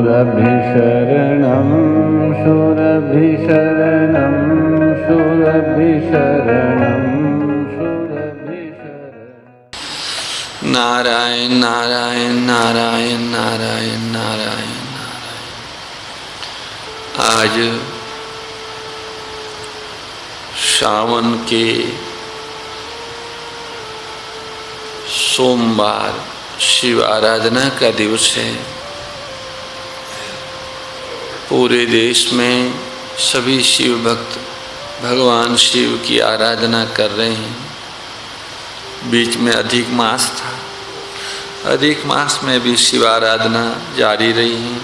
शरणं शूरभिशरणं शूरभिशरणं शूरभिशरणं। नारायण नारायण नारायण नारायण नारायण नारायण। आज सावन के सोमवार शिव आराधना का दिवस है। पूरे देश में सभी शिव भक्त भगवान शिव की आराधना कर रहे हैं। बीच में अधिक मास था, अधिक मास में भी शिव आराधना जारी रही है।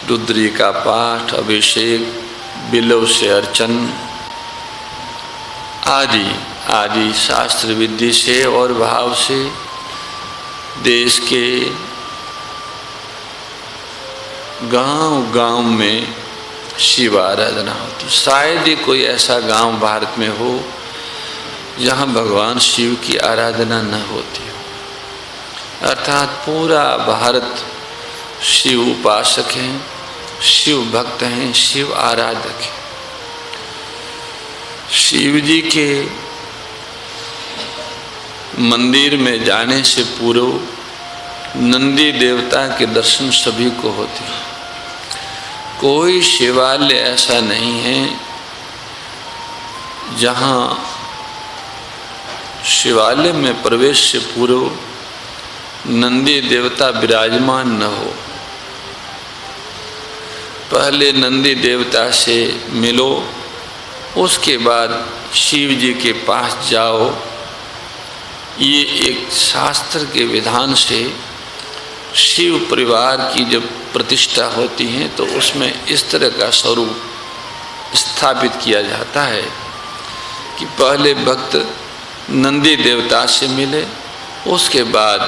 रुद्री का पाठ, अभिषेक, बिल्व से अर्चन आदि आदि शास्त्र विधि से और भाव से देश के गांव-गांव में शिव आराधना होती। शायद ही कोई ऐसा गांव भारत में हो जहां भगवान शिव की आराधना न होती हो। अर्थात पूरा भारत शिव उपासक हैं, शिव भक्त हैं, शिव आराधक हैं। शिव जी के मंदिर में जाने से पूर्व नंदी देवता के दर्शन सभी को होते हैं। कोई शिवालय ऐसा नहीं है जहाँ शिवालय में प्रवेश से पूर्व नंदी देवता विराजमान न हो। पहले नंदी देवता से मिलो, उसके बाद शिव जी के पास जाओ। ये एक शास्त्र के विधान से शिव परिवार की जब प्रतिष्ठा होती है तो उसमें इस तरह का स्वरूप स्थापित किया जाता है कि पहले भक्त नंदी देवता से मिले, उसके बाद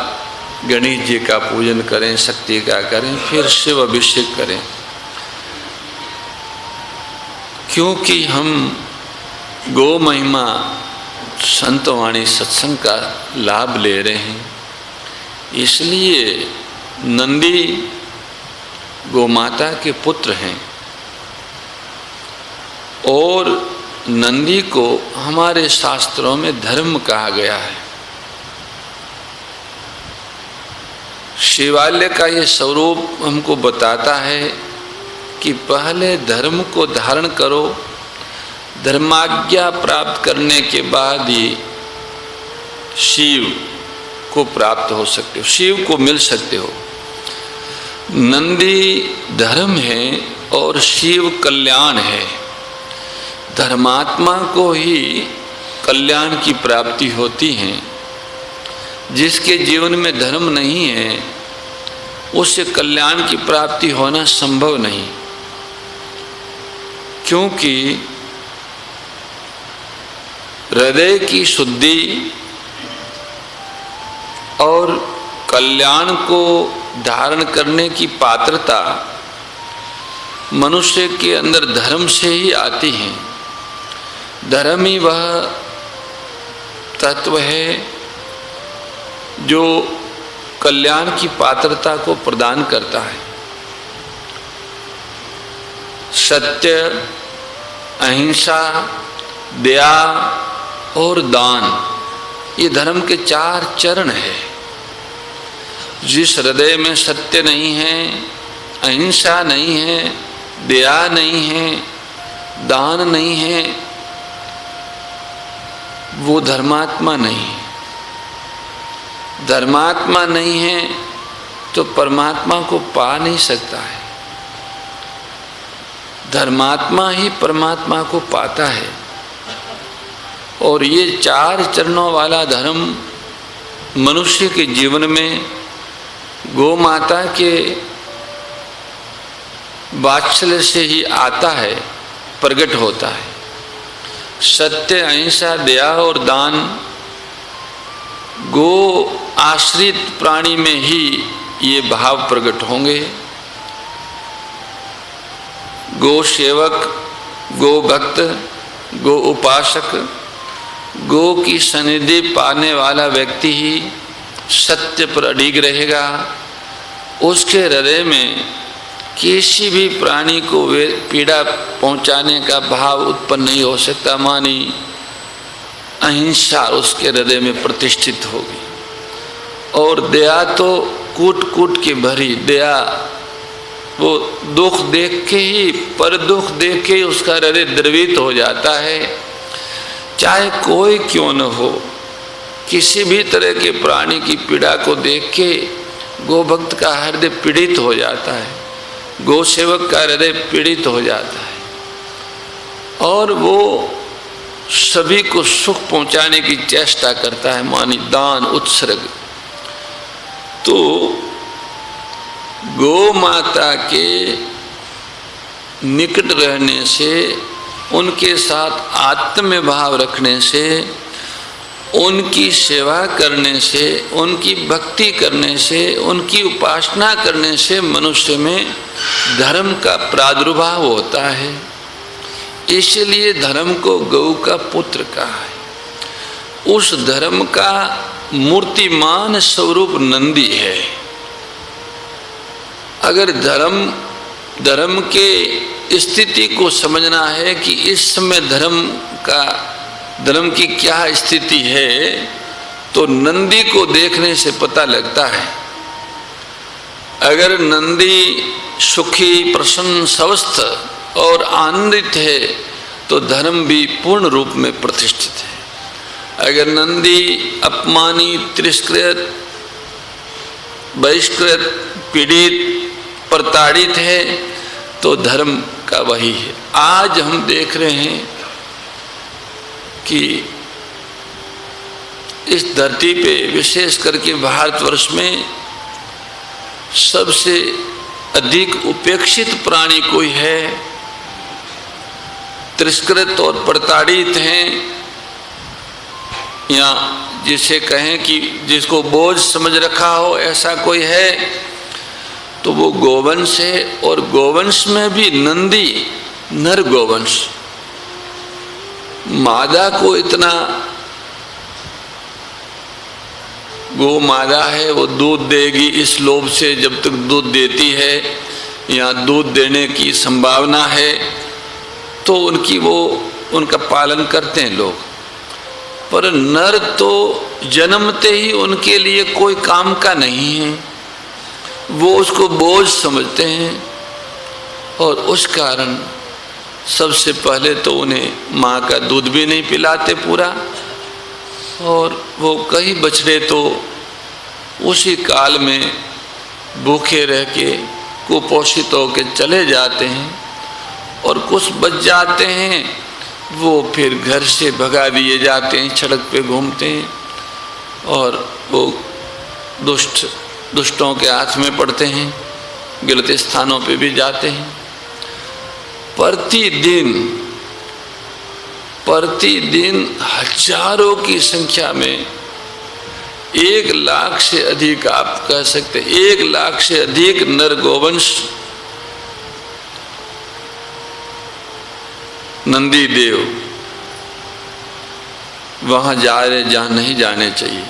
गणेश जी का पूजन करें, शक्ति का करें, फिर शिव अभिषेक करें। क्योंकि हम गो महिमा संतवाणी सत्संग का लाभ ले रहे हैं, इसलिए नंदी गोमाता के पुत्र हैं और नंदी को हमारे शास्त्रों में धर्म कहा गया है। शिवालय का ये स्वरूप हमको बताता है कि पहले धर्म को धारण करो, धर्माज्ञा प्राप्त करने के बाद ही शिव को प्राप्त हो सकते हो, शिव को मिल सकते हो। नंदी धर्म है और शिव कल्याण है। धर्मात्मा को ही कल्याण की प्राप्ति होती है। जिसके जीवन में धर्म नहीं है उससे कल्याण की प्राप्ति होना संभव नहीं, क्योंकि हृदय की शुद्धि और कल्याण को धारण करने की पात्रता मनुष्य के अंदर धर्म से ही आती है। धर्म ही वह तत्व है जो कल्याण की पात्रता को प्रदान करता है। सत्य, अहिंसा, दया और दान, ये धर्म के 4 चरण हैं। जिस हृदय में सत्य नहीं है, अहिंसा नहीं है, दया नहीं है, दान नहीं है, वो धर्मात्मा नहीं है। धर्मात्मा नहीं है तो परमात्मा को पा नहीं सकता है। धर्मात्मा ही परमात्मा को पाता है। और ये 4 चरणों वाला धर्म मनुष्य के जीवन में गौ माता के वात्सल्य से ही आता है, प्रकट होता है। सत्य, अहिंसा, दया और दान गो आश्रित प्राणी में ही ये भाव प्रकट होंगे। गो सेवक, गो भक्त, गो उपासक, गो की सनिधि पाने वाला व्यक्ति ही सत्य पर अडिग रहेगा। उसके हृदय में किसी भी प्राणी को वे पीड़ा पहुंचाने का भाव उत्पन्न नहीं हो सकता। मानी अहिंसा उसके हृदय में प्रतिष्ठित होगी। और दया तो कूट कूट के भरी दया, वो दुख देख के ही, पर दुख देख के ही उसका हृदय द्रवित हो जाता है। चाहे कोई क्यों न हो, किसी भी तरह के प्राणी की पीड़ा को देख के गोभक्त का हृदय पीड़ित हो जाता है, गौ सेवक का हृदय पीड़ित हो जाता है और वो सभी को सुख पहुंचाने की चेष्टा करता है, मानी दान उत्सर्ग। तो गौ माता के निकट रहने से, उनके साथ आत्म भाव रखने से, उनकी सेवा करने से, उनकी भक्ति करने से, उनकी उपासना करने से मनुष्य में धर्म का प्रादुर्भाव होता है। इसलिए धर्म को गौ का पुत्र कहा है। उस धर्म का मूर्तिमान स्वरूप नंदी है। अगर धर्म के स्थिति को समझना है कि इस समय धर्म की क्या स्थिति है, तो नंदी को देखने से पता लगता है। अगर नंदी सुखी, प्रसन्न, स्वस्थ और आनंदित है तो धर्म भी पूर्ण रूप में प्रतिष्ठित है। अगर नंदी अपमानित, तिरस्कृत, बहिष्कृत, पीड़ित, प्रताड़ित है तो धर्म का वही है। आज हम देख रहे हैं कि इस धरती पे, विशेष करके भारतवर्ष में, सबसे अधिक उपेक्षित प्राणी कोई है, तिरस्कृत और प्रताड़ित हैं, या जिसे कहें कि जिसको बोझ समझ रखा हो ऐसा कोई है, तो वो गोवंश है। और गोवंश में भी नंदी नर गोवंश। मादा को इतना, गो मादा है, वो दूध देगी इस लोभ से, जब तक दूध देती है या दूध देने की संभावना है तो उनका पालन करते हैं लोग। पर नर तो जन्मते ही उनके लिए कोई काम का नहीं है, वो उसको बोझ समझते हैं और उस कारण सबसे पहले तो उन्हें माँ का दूध भी नहीं पिलाते पूरा, और वो कई बछड़े तो उसी काल में भूखे रह के कुपोषित होकर चले जाते हैं, और कुछ बच जाते हैं वो फिर घर से भगा दिए जाते हैं, सड़क पे घूमते हैं और वो दुष्टों के हाथ में पड़ते हैं, गलत स्थानों पे भी जाते हैं। प्रतिदिन हजारों की संख्या में 1 लाख से अधिक, आप कह सकते 1 लाख से अधिक नर गोवंश नंदी देव वहां जा रहे जहां नहीं जाने चाहिए।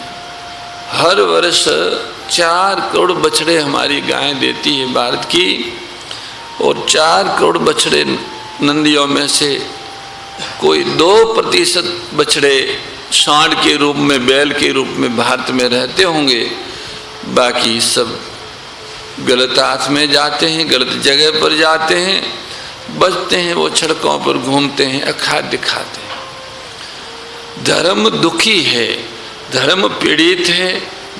हर वर्ष 4 करोड़ बछड़े हमारी गाय देती है भारत की, और 4 करोड़ बछड़े नंदियों में से कोई 2% बछड़े सांड के रूप में, बैल के रूप में भारत में रहते होंगे। बाकी सब गलत हाथ में जाते हैं, गलत जगह पर जाते हैं, बचते हैं, वो सड़कों पर घूमते हैं, अखाद्य खाते हैं। धर्म दुखी है, धर्म पीड़ित है,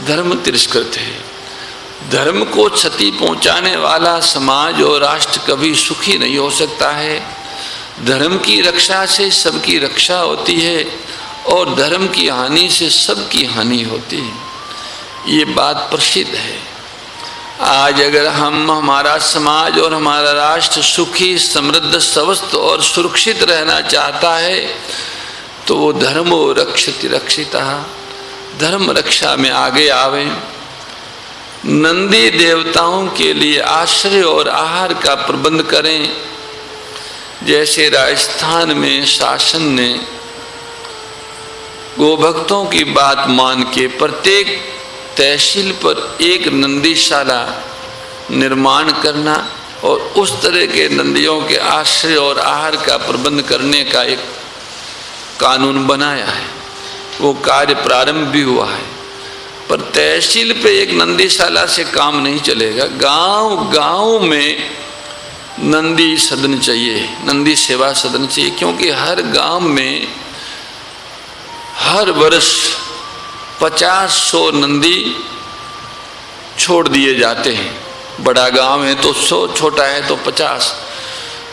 धर्म तिरस्कृत है। धर्म को क्षति पहुंचाने वाला समाज और राष्ट्र कभी सुखी नहीं हो सकता है। धर्म की रक्षा से सबकी रक्षा होती है और धर्म की हानि से सबकी हानि होती है। ये बात प्रसिद्ध है। आज अगर हमारा समाज और हमारा राष्ट्र सुखी, समृद्ध, स्वस्थ और सुरक्षित रहना चाहता है तो वो धर्मो रक्षति रक्षितः, धर्म रक्षा में आगे आवे। नंदी देवताओं के लिए आश्रय और आहार का प्रबंध करें। जैसे राजस्थान में शासन ने गोभक्तों की बात मान के प्रत्येक तहसील पर एक नंदीशाला निर्माण करना और उस तरह के नंदियों के आश्रय और आहार का प्रबंध करने का एक कानून बनाया है। वो कार्य प्रारंभ भी हुआ है, पर तहसील पे एक नंदीशाला से काम नहीं चलेगा। गांव गांव में नंदी सदन चाहिए, नंदी सेवा सदन चाहिए, क्योंकि हर गांव में हर वर्ष 50-100 नंदी छोड़ दिए जाते हैं। बड़ा गांव है तो 100, छोटा है तो 50।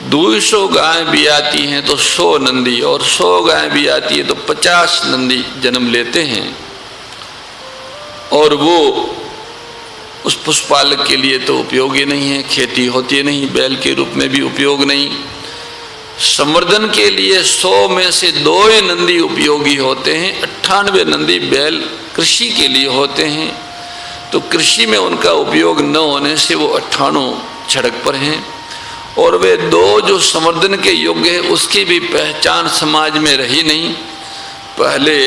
200 गायें भी आती हैं तो 100 नंदी, और 100 गायें भी आती है तो 50 नंदी जन्म लेते हैं। और वो उस पशुपालक के लिए तो उपयोगी नहीं है, खेती होती नहीं, बैल के रूप में भी उपयोग नहीं। संवर्धन के लिए 100 में से 2 ही नंदी उपयोगी होते हैं, 98 नंदी बैल कृषि के लिए होते हैं। तो कृषि में उनका उपयोग न होने से वो 98 सड़क पर हैं, और वे 2 जो संवर्धन के योग्य है उसकी भी पहचान समाज में रही नहीं। पहले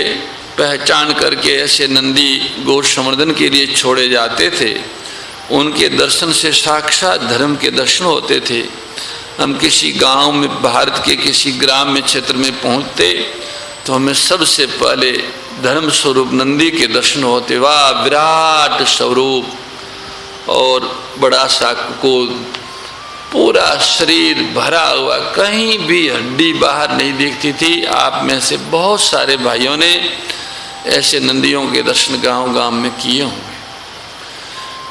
पहचान करके ऐसे नंदी गौ संवर्धन के लिए छोड़े जाते थे, उनके दर्शन से साक्षात धर्म के दर्शन होते थे। हम किसी गांव में, भारत के किसी ग्राम में, क्षेत्र में पहुंचते तो हमें सबसे पहले धर्म स्वरूप नंदी के दर्शन होते। वाह, विराट स्वरूप, और बड़ा सा कुकुर, पूरा शरीर भरा हुआ, कहीं भी हड्डी बाहर नहीं दिखती थी। आप में से बहुत सारे भाइयों ने ऐसे नंदियों के दर्शन गांव गांव में किए होंगे।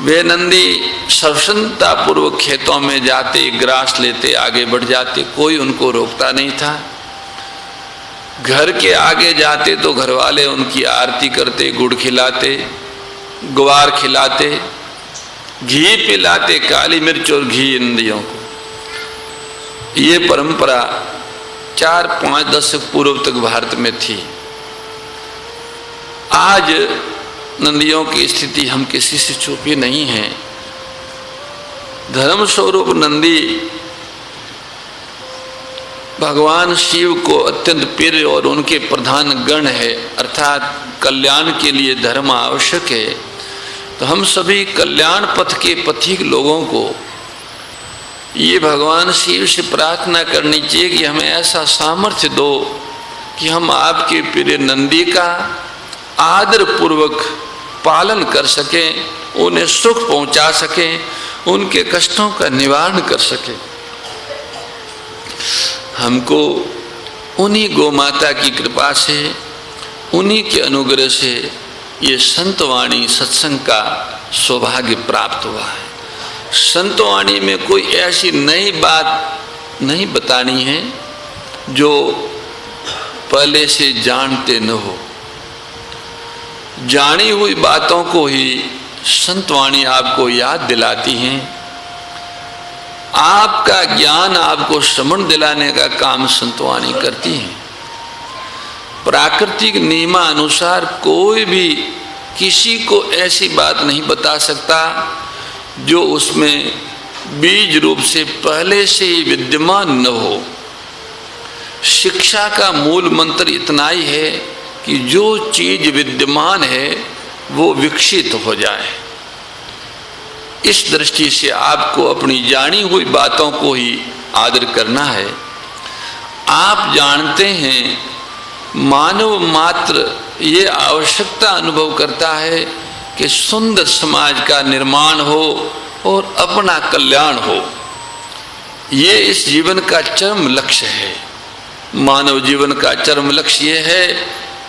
वे नंदी सर्वसन्नता पूर्वक खेतों में जाते, ग्रास लेते, आगे बढ़ जाते, कोई उनको रोकता नहीं था। घर के आगे जाते तो घर वाले उनकी आरती करते, गुड़ खिलाते, ग्वार खिलाते, घी पिलाते, काली मिर्च और घी नंदियों को। ये परंपरा 4-5 दशक पूर्व तक भारत में थी। आज नंदियों की स्थिति हम किसी से छुपी नहीं है। धर्म स्वरूप नंदी भगवान शिव को अत्यंत प्रिय और उनके प्रधान गण है, अर्थात कल्याण के लिए धर्म आवश्यक है। तो हम सभी कल्याण पथ के पथिक लोगों को ये भगवान शिव से प्रार्थना करनी चाहिए कि हमें ऐसा सामर्थ्य दो कि हम आपके प्रिय नंदी का आदर पूर्वक पालन कर सकें, उन्हें सुख पहुंचा सकें, उनके कष्टों का निवारण कर सकें। हमको उन्हीं गौ माता की कृपा से, उन्हीं के अनुग्रह से ये संतवाणी सत्संग का सौभाग्य प्राप्त हुआ है। संतवाणी में कोई ऐसी नई बात नहीं बतानी है जो पहले से जानते न हो। जानी हुई बातों को ही संतवाणी आपको याद दिलाती हैं। आपका ज्ञान आपको समझ दिलाने का काम संतवाणी करती हैं। प्राकृतिक नियमानुसार कोई भी किसी को ऐसी बात नहीं बता सकता जो उसमें बीज रूप से पहले से ही विद्यमान न हो। शिक्षा का मूल मंत्र इतना ही है कि जो चीज विद्यमान है वो विकसित हो जाए। इस दृष्टि से आपको अपनी जानी हुई बातों को ही आदर करना है। आप जानते हैं मानव मात्र ये आवश्यकता अनुभव करता है कि सुंदर समाज का निर्माण हो और अपना कल्याण हो। ये इस जीवन का चरम लक्ष्य है। मानव जीवन का चरम लक्ष्य ये है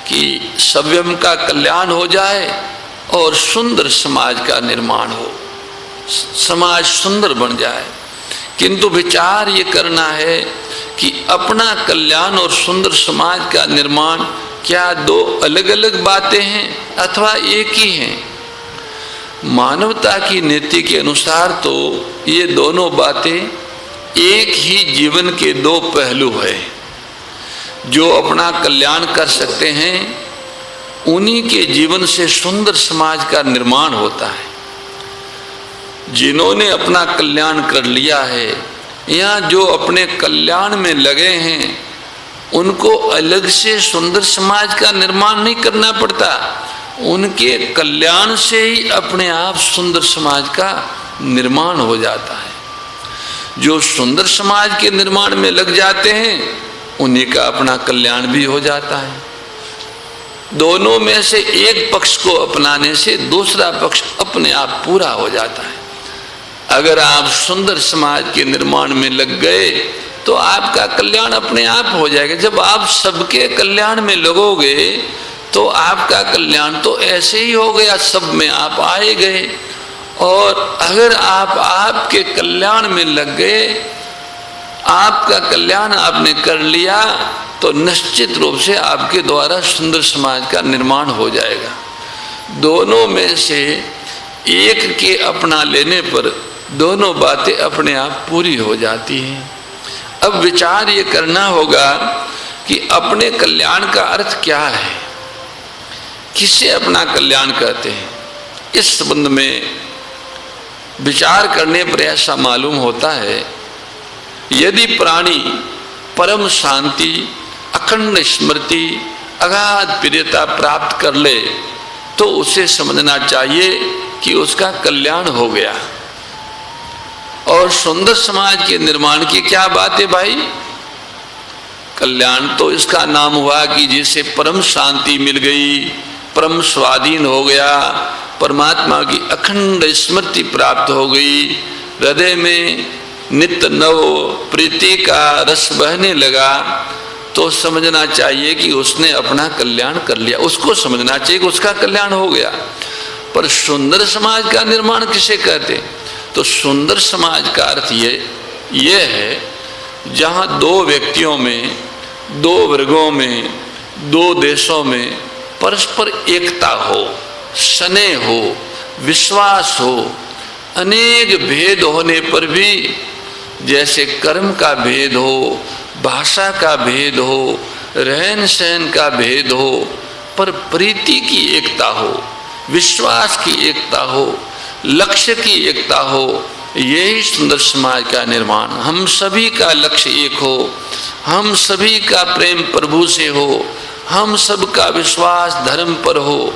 कि सभ्यम का कल्याण हो जाए और सुंदर समाज का निर्माण हो, समाज सुंदर बन जाए। किंतु विचार ये करना है कि अपना कल्याण और सुंदर समाज का निर्माण क्या दो अलग अलग बातें हैं अथवा एक ही हैं? मानवता की नीति के अनुसार तो ये दोनों बातें एक ही जीवन के दो पहलू है। जो अपना कल्याण कर सकते हैं उन्हीं के जीवन से सुंदर समाज का निर्माण होता है। जिन्होंने अपना कल्याण कर लिया है या जो अपने कल्याण में लगे हैं उनको अलग से सुंदर समाज का निर्माण नहीं करना पड़ता। उनके कल्याण से ही अपने आप सुंदर समाज का निर्माण हो जाता है। जो सुंदर समाज के निर्माण में लग जाते हैं उन्हीं का अपना कल्याण भी हो जाता है। दोनों में से एक पक्ष को अपनाने से दूसरा पक्ष अपने आप पूरा हो जाता है। अगर आप सुंदर समाज के निर्माण में लग गए तो आपका कल्याण अपने आप हो जाएगा। जब आप सबके कल्याण में लगोगे तो आपका कल्याण तो ऐसे ही हो गया, सब में आप आए गए। और अगर आप आपके कल्याण में लग गए, आपका कल्याण आपने कर लिया, तो निश्चित रूप से आपके द्वारा सुंदर समाज का निर्माण हो जाएगा। दोनों में से एक के अपना लेने पर दोनों बातें अपने आप पूरी हो जाती हैं। अब विचार ये करना होगा कि अपने कल्याण का अर्थ क्या है, किसे अपना कल्याण कहते हैं। इस संबंध में विचार करने पर ऐसा मालूम होता है, यदि प्राणी परम शांति, अखंड स्मृति, अगाध प्रियता प्राप्त कर ले तो उसे समझना चाहिए कि उसका कल्याण हो गया। और सुंदर समाज के निर्माण की क्या बात है भाई? कल्याण तो इसका नाम हुआ कि जिसे परम शांति मिल गई, परम स्वाधीन हो गया, परमात्मा की अखंड स्मृति प्राप्त हो गई, हृदय में नित्य नव प्रीति का रस बहने लगा, तो समझना चाहिए कि उसने अपना कल्याण कर लिया। उसको समझना चाहिए कि उसका कल्याण हो गया। पर सुंदर समाज का निर्माण किसे कहते? तो सुंदर समाज का अर्थ ये है जहाँ दो व्यक्तियों में, दो वर्गों में, दो देशों में परस्पर एकता हो, स्नेह हो, विश्वास हो। अनेक भेद होने पर भी, जैसे कर्म का भेद हो, भाषा का भेद हो, रहन सहन का भेद हो, पर प्रीति की एकता हो, विश्वास की एकता हो, लक्ष्य की एकता हो। यही सुंदर समाज का निर्माण। हम सभी का लक्ष्य एक हो, हम सभी का प्रेम प्रभु से हो, हम सबका विश्वास धर्म पर हो,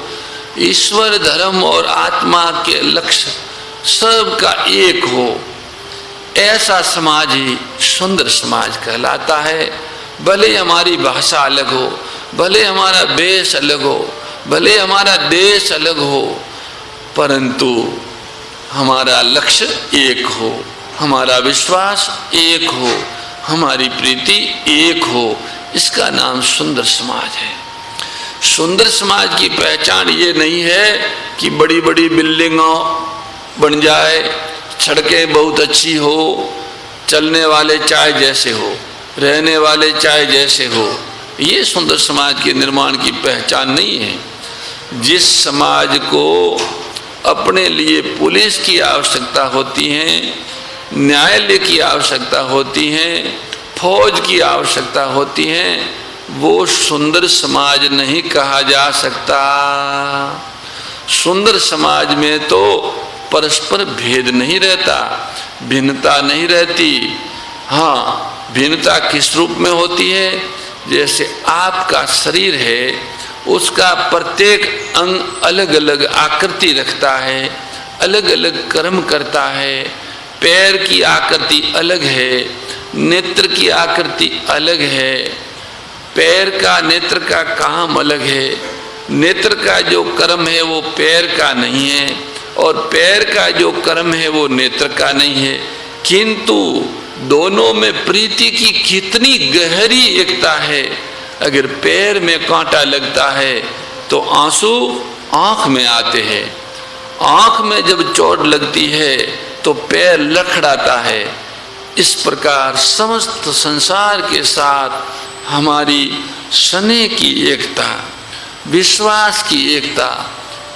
ईश्वर, धर्म और आत्मा के लक्ष्य सबका एक हो। ऐसा समाज ही सुंदर समाज कहलाता है। भले हमारी भाषा अलग हो, भले हमारा वेश अलग हो, भले हमारा देश अलग हो, परंतु हमारा लक्ष्य एक हो, हमारा विश्वास एक हो, हमारी प्रीति एक हो। इसका नाम सुंदर समाज है। सुंदर समाज की पहचान ये नहीं है कि बड़ी बड़ी बिल्डिंगों बन जाए, सड़कें बहुत अच्छी हो, चलने वाले चाय जैसे हो, रहने वाले चाय जैसे हो। ये सुंदर समाज के निर्माण की पहचान नहीं है। जिस समाज को अपने लिए पुलिस की आवश्यकता होती है, न्यायालय की आवश्यकता होती है, फौज की आवश्यकता होती है, वो सुंदर समाज नहीं कहा जा सकता। सुंदर समाज में तो परस्पर भेद नहीं रहता, भिन्नता नहीं रहती। हाँ, भिन्नता किस रूप में होती है? जैसे आपका शरीर है, उसका प्रत्येक अंग अलग अलग आकृति रखता है, अलग अलग कर्म करता है। पैर की आकृति अलग है, नेत्र की आकृति अलग है, पैर का नेत्र का काम अलग है। नेत्र का जो कर्म है वो पैर का नहीं है, और पैर का जो कर्म है वो नेत्र का नहीं है। किंतु दोनों में प्रीति की कितनी गहरी एकता है। अगर पैर में कांटा लगता है तो आंसू आंख में आते हैं, आंख में जब चोट लगती है तो पैर लड़खड़ाता है। इस प्रकार समस्त संसार के साथ हमारी स्नेह की एकता, विश्वास की एकता,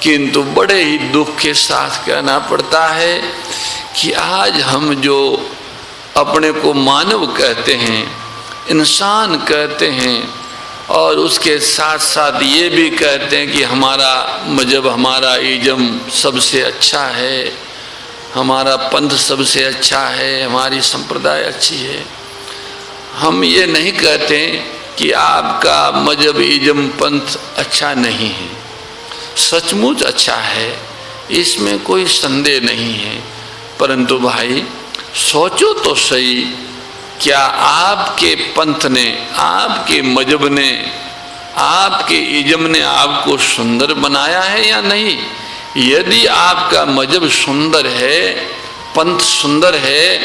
किंतु बड़े ही दुख के साथ कहना पड़ता है कि आज हम जो अपने को मानव कहते हैं, इंसान कहते हैं, और उसके साथ साथ ये भी कहते हैं कि हमारा मजहब, हमारा इज़्म सबसे अच्छा है, हमारा पंथ सबसे अच्छा है, हमारी संप्रदाय अच्छी है। हम ये नहीं कहते कि आपका मजहब, इज़्म, पंथ अच्छा नहीं है। सचमुच अच्छा है, इसमें कोई संदेह नहीं है। परंतु भाई, सोचो तो सही, क्या आपके पंथ ने, आपके मजहब ने, आपके इज्म ने आपको सुंदर बनाया है या नहीं? यदि आपका मजहब सुंदर है, पंथ सुंदर है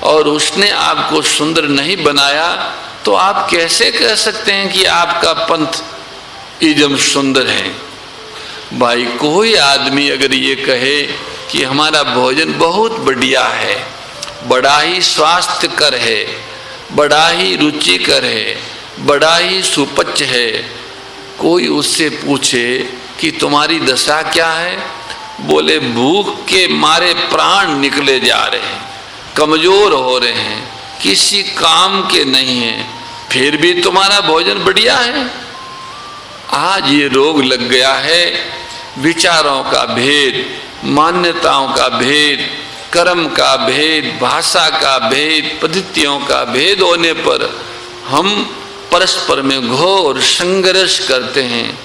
और उसने आपको सुंदर नहीं बनाया, तो आप कैसे कह सकते हैं कि आपका पंथ इज्म सुंदर है? भाई कोई आदमी अगर ये कहे कि हमारा भोजन बहुत बढ़िया है, बड़ा ही स्वास्थ्यकर है, बड़ा ही रुचिकर है, बड़ा ही सुपच्च है, कोई उससे पूछे कि तुम्हारी दशा क्या है, बोले भूख के मारे प्राण निकले जा रहे हैं, कमजोर हो रहे हैं, किसी काम के नहीं हैं, फिर भी तुम्हारा भोजन बढ़िया है। आज ये रोग लग गया है, विचारों का भेद, मान्यताओं का भेद, कर्म का भेद, भाषा का भेद, पद्धतियों का भेद होने पर हम परस्पर में घोर संघर्ष करते हैं,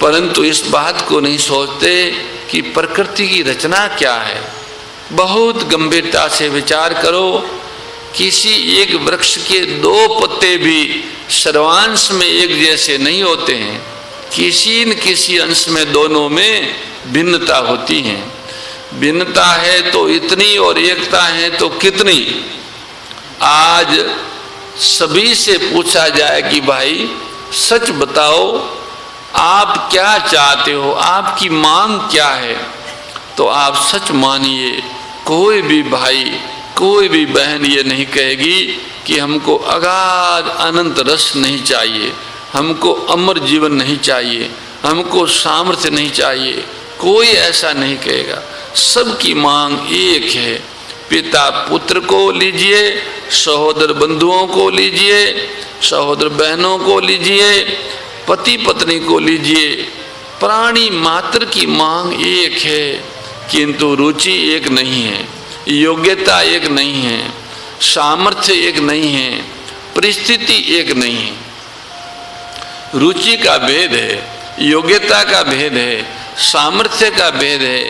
परंतु इस बात को नहीं सोचते कि प्रकृति की रचना क्या है। बहुत गंभीरता से विचार करो, किसी एक वृक्ष के दो पत्ते भी सर्वांश में एक जैसे नहीं होते हैं, किसी न किसी अंश में दोनों में भिन्नता होती है। भिन्नता है तो इतनी और एकता है तो कितनी। आज सभी से पूछा जाए कि भाई सच बताओ, आप क्या चाहते हो, आपकी मांग क्या है, तो आप सच मानिए, कोई भी भाई, कोई भी बहन ये नहीं कहेगी कि हमको अगाध अनंत रस नहीं चाहिए, हमको अमर जीवन नहीं चाहिए, हमको सामर्थ्य नहीं चाहिए, कोई ऐसा नहीं कहेगा। सबकी मांग एक है, पिता पुत्र को लीजिए, सहोदर बंधुओं को लीजिए, सहोदर बहनों को लीजिए, पति पत्नी को लीजिए, प्राणी मात्र की मांग एक है, किंतु रुचि एक नहीं है, योग्यता एक नहीं है, सामर्थ्य एक नहीं है, परिस्थिति एक नहीं है। रुचि का भेद है, योग्यता का भेद है, सामर्थ्य का भेद है,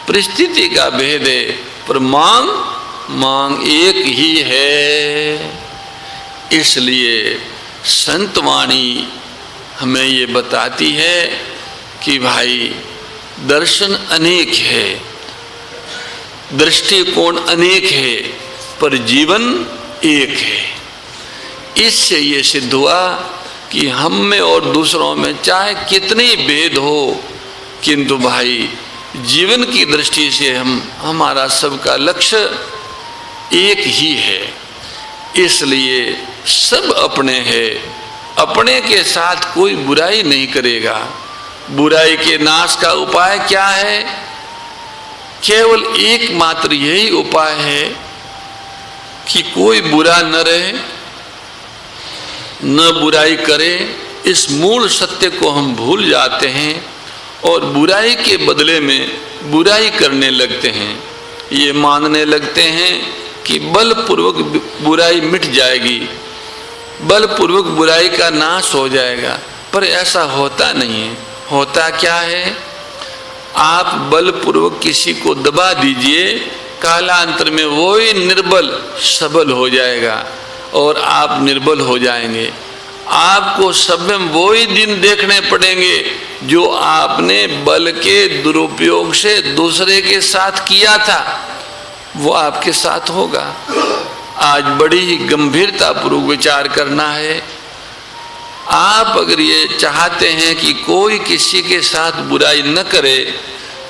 परिस्थिति का भेद है, पर मांग एक ही है। इसलिए संतवाणी हमें ये बताती है कि भाई दर्शन अनेक है, दृष्टिकोण अनेक है, पर जीवन एक है। इससे ये सिद्ध हुआ कि हम में और दूसरों में चाहे कितने भेद हो, किंतु भाई जीवन की दृष्टि से हमारा सबका लक्ष्य एक ही है। इसलिए सब अपने हैं, अपने के साथ कोई बुराई नहीं करेगा। बुराई के नाश का उपाय क्या है? केवल एकमात्र यही उपाय है कि कोई बुरा न रहे, न बुराई करे। इस मूल सत्य को हम भूल जाते हैं और बुराई के बदले में बुराई करने लगते हैं। ये मानने लगते हैं कि बलपूर्वक बुराई मिट जाएगी, बलपूर्वक बुराई का नाश हो जाएगा, पर ऐसा होता नहीं है। होता क्या है? आप बलपूर्वक किसी को दबा दीजिए, कालांतर में वही निर्बल सबल हो जाएगा और आप निर्बल हो जाएंगे। आपको सब में वही दिन देखने पड़ेंगे जो आपने बल के दुरुपयोग से दूसरे के साथ किया था, वो आपके साथ होगा। आज बड़ी ही गंभीरता पूर्वक विचार करना है। आप अगर ये चाहते हैं कि कोई किसी के साथ बुराई न करे,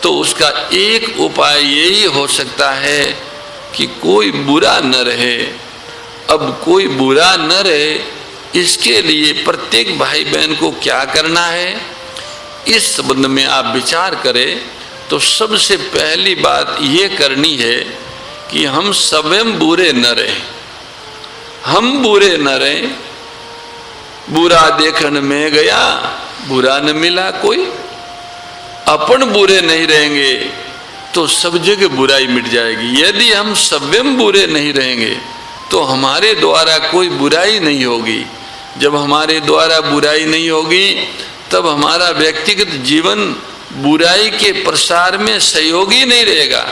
तो उसका एक उपाय यही हो सकता है कि कोई बुरा न रहे। अब कोई बुरा न रहे, इसके लिए प्रत्येक भाई बहन को क्या करना है, इस संबंध में आप विचार करें तो सबसे पहली बात ये करनी है कि हम स्वयं बुरे न रहें। हम बुरे न रहें। बुरा देखने में गया, बुरा न मिला कोई। अपन बुरे नहीं रहेंगे तो सब जगह बुराई मिट जाएगी। यदि हम स्वयं बुरे नहीं रहेंगे तो हमारे द्वारा कोई बुराई नहीं होगी। जब हमारे द्वारा बुराई नहीं होगी तब हमारा व्यक्तिगत जीवन बुराई के प्रसार में सहयोगी नहीं रहेगा,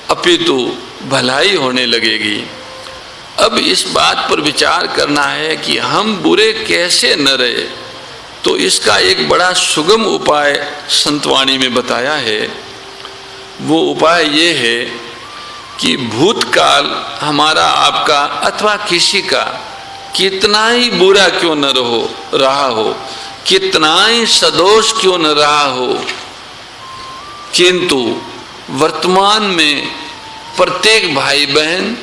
अपितु भलाई होने लगेगी। अब इस बात पर विचार करना है कि हम बुरे कैसे न रहे। तो इसका एक बड़ा सुगम उपाय संतवाणी में बताया है। वो उपाय ये है कि भूतकाल हमारा, आपका अथवा किसी का कितना ही बुरा क्यों न रहा हो, कितना ही सदोष क्यों न रहा हो, किंतु वर्तमान में प्रत्येक भाई बहन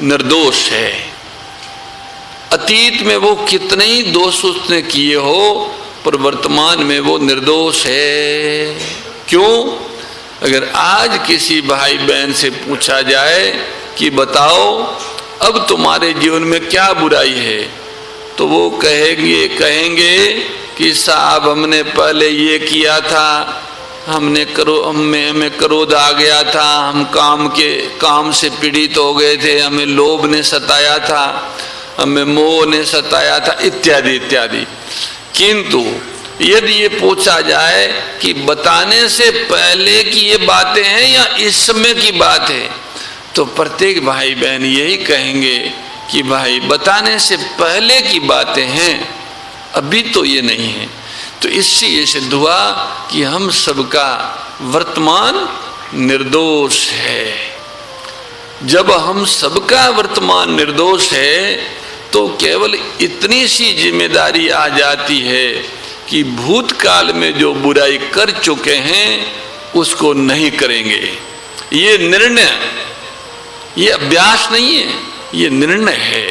निर्दोष है। अतीत में वो कितने ही दोष उसने किए हो, पर वर्तमान में वो निर्दोष है। क्यों? अगर आज किसी भाई बहन से पूछा जाए कि बताओ अब तुम्हारे जीवन में क्या बुराई है, तो वो कहेंगे कि साहब हमने पहले ये किया था, हमें क्रोध आ गया था, हम काम से पीड़ित हो गए थे, हमें लोभ ने सताया था, हमें मोह ने सताया था, इत्यादि इत्यादि। किंतु यदि ये पूछा जाए कि बताने से पहले की ये बातें हैं या इस समय की बात है, तो प्रत्येक भाई बहन यही कहेंगे कि भाई बताने से पहले की बातें हैं, अभी तो ये नहीं है। तो इससे ये सिद्ध हुआ कि हम सबका वर्तमान निर्दोष है। जब हम सबका वर्तमान निर्दोष है तो केवल इतनी सी जिम्मेदारी आ जाती है कि भूतकाल में जो बुराई कर चुके हैं उसको नहीं करेंगे। ये निर्णय, ये अभ्यास नहीं है, ये निर्णय है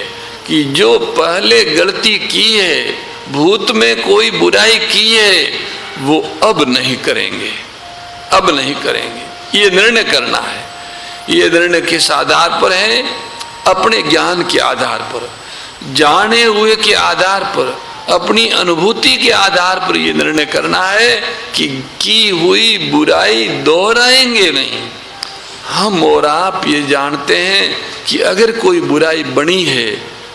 कि जो पहले गलती की है, भूत में कोई बुराई की है, वो अब नहीं करेंगे, अब नहीं करेंगे। ये निर्णय करना है। ये निर्णय किस आधार पर है? अपने ज्ञान के आधार पर, जाने हुए के आधार पर, अपनी अनुभूति के आधार पर ये निर्णय करना है कि की हुई बुराई दोहराएंगे नहीं। हम और आप ये जानते हैं कि अगर कोई बुराई बनी है,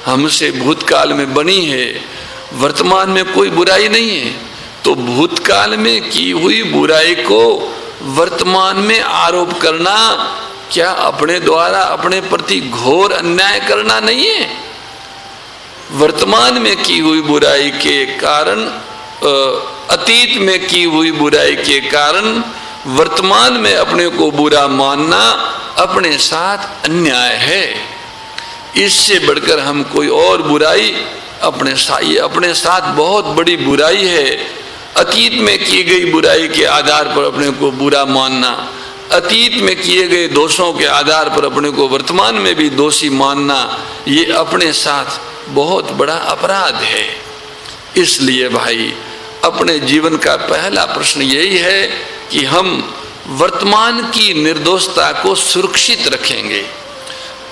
हमसे भूतकाल में बनी है, वर्तमान में कोई बुराई नहीं है, तो भूतकाल में की हुई बुराई को वर्तमान में आरोप करना क्या अपने द्वारा अपने प्रति घोर अन्याय करना नहीं है? वर्तमान में की हुई बुराई के कारण, अतीत में की हुई बुराई के कारण वर्तमान में अपने को बुरा मानना अपने साथ अन्याय है। इससे बढ़कर हम कोई और बुराई ये अपने साथ बहुत बड़ी बुराई है। अतीत में की गई बुराई के आधार पर अपने को बुरा मानना, अतीत में किए गए दोषों के आधार पर अपने को वर्तमान में भी दोषी मानना, ये अपने साथ बहुत बड़ा अपराध है। इसलिए भाई अपने जीवन का पहला प्रश्न यही है कि हम वर्तमान की निर्दोषता को सुरक्षित रखेंगे।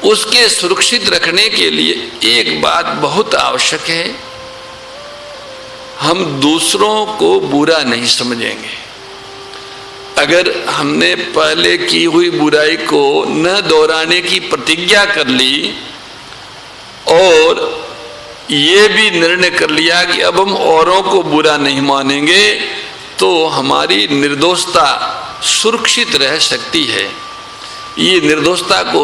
उसके सुरक्षित रखने के लिए एक बात बहुत आवश्यक है, हम दूसरों को बुरा नहीं समझेंगे। अगर हमने पहले की हुई बुराई को न दोहराने की प्रतिज्ञा कर ली और ये भी निर्णय कर लिया कि अब हम औरों को बुरा नहीं मानेंगे, तो हमारी निर्दोषता सुरक्षित रह सकती है। ये निर्दोषता को,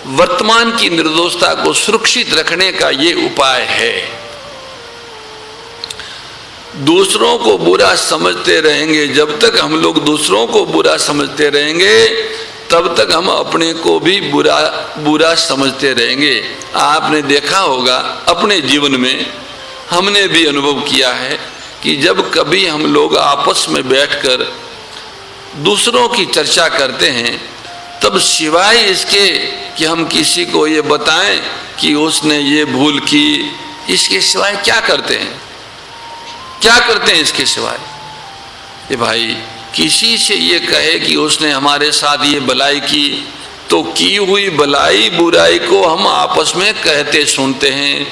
वर्तमान की निर्दोषता को सुरक्षित रखने का ये उपाय है। दूसरों को बुरा समझते रहेंगे, जब तक हम लोग दूसरों को बुरा समझते रहेंगे तब तक हम अपने को भी बुरा समझते रहेंगे। आपने देखा होगा अपने जीवन में, हमने भी अनुभव किया है कि जब कभी हम लोग आपस में बैठकर दूसरों की चर्चा करते हैं, तब सिवाय इसके कि हम किसी को ये बताएं कि उसने ये भूल की, इसके सिवाय क्या करते हैं? क्या करते हैं इसके सिवाय? ये भाई किसी से ये कहे कि उसने हमारे साथ ये भलाई की, तो की हुई भलाई बुराई को हम आपस में कहते सुनते हैं।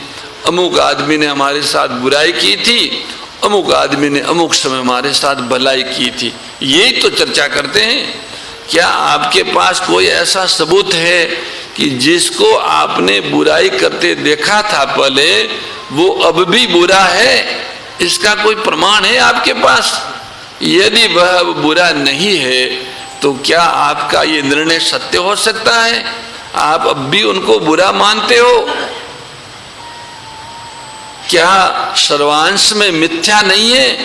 अमुक आदमी ने हमारे साथ बुराई की थी, अमुक आदमी ने अमुक समय हमारे साथ भलाई की थी, यही तो चर्चा करते हैं। क्या आपके पास कोई ऐसा सबूत है कि जिसको आपने बुराई करते देखा था पहले, वो अब भी बुरा है? इसका कोई प्रमाण है आपके पास? यदि वह बुरा नहीं है तो क्या आपका ये निर्णय सत्य हो सकता है? आप अब भी उनको बुरा मानते हो? क्या सर्वांश में मिथ्या नहीं है?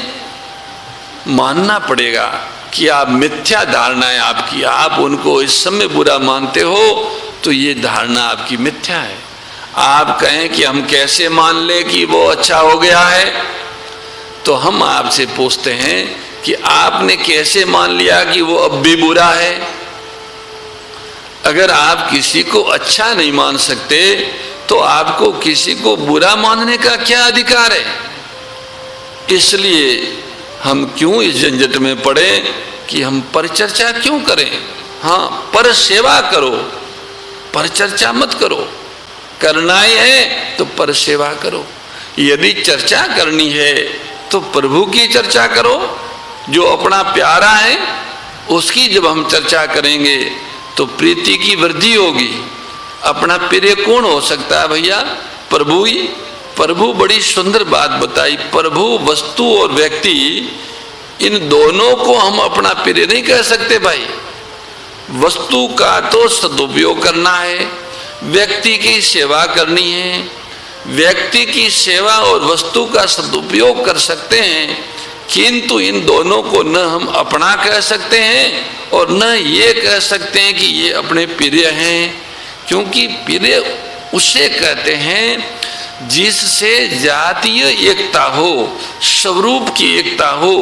मानना पड़ेगा कि आप मिथ्या धारणा है आपकी, आप उनको इस समय बुरा मानते हो तो ये धारणा आपकी मिथ्या है। आप कहें कि हम कैसे मान ले कि वो अच्छा हो गया है, तो हम आपसे पूछते हैं कि आपने कैसे मान लिया कि वो अब भी बुरा है? अगर आप किसी को अच्छा नहीं मान सकते तो आपको किसी को बुरा मानने का क्या अधिकार है? इसलिए हम क्यों इस झंझट में पड़े कि हम परिचर्चा क्यों करें? हाँ, पर सेवा करो, पर चर्चा मत करो। करना ही है तो पर सेवा करो। यदि चर्चा करनी है तो प्रभु की चर्चा करो, जो अपना प्यारा है उसकी जब हम चर्चा करेंगे तो प्रीति की वृद्धि होगी। अपना प्रिय कौन हो सकता है भैया? प्रभु ही। प्रभु बड़ी सुंदर बात बताई, प्रभु वस्तु और व्यक्ति इन दोनों को हम अपना प्रिय नहीं कह सकते भाई। वस्तु का तो सदुपयोग करना है, व्यक्ति की सेवा करनी है। व्यक्ति की सेवा और वस्तु का सदुपयोग कर सकते हैं, किंतु इन दोनों को न हम अपना कह सकते हैं और न ये कह सकते हैं कि ये अपने प्रिय हैं, क्योंकि प्रिय उसे कहते हैं जिससे जातीय एकता हो, स्वरूप की एकता हो,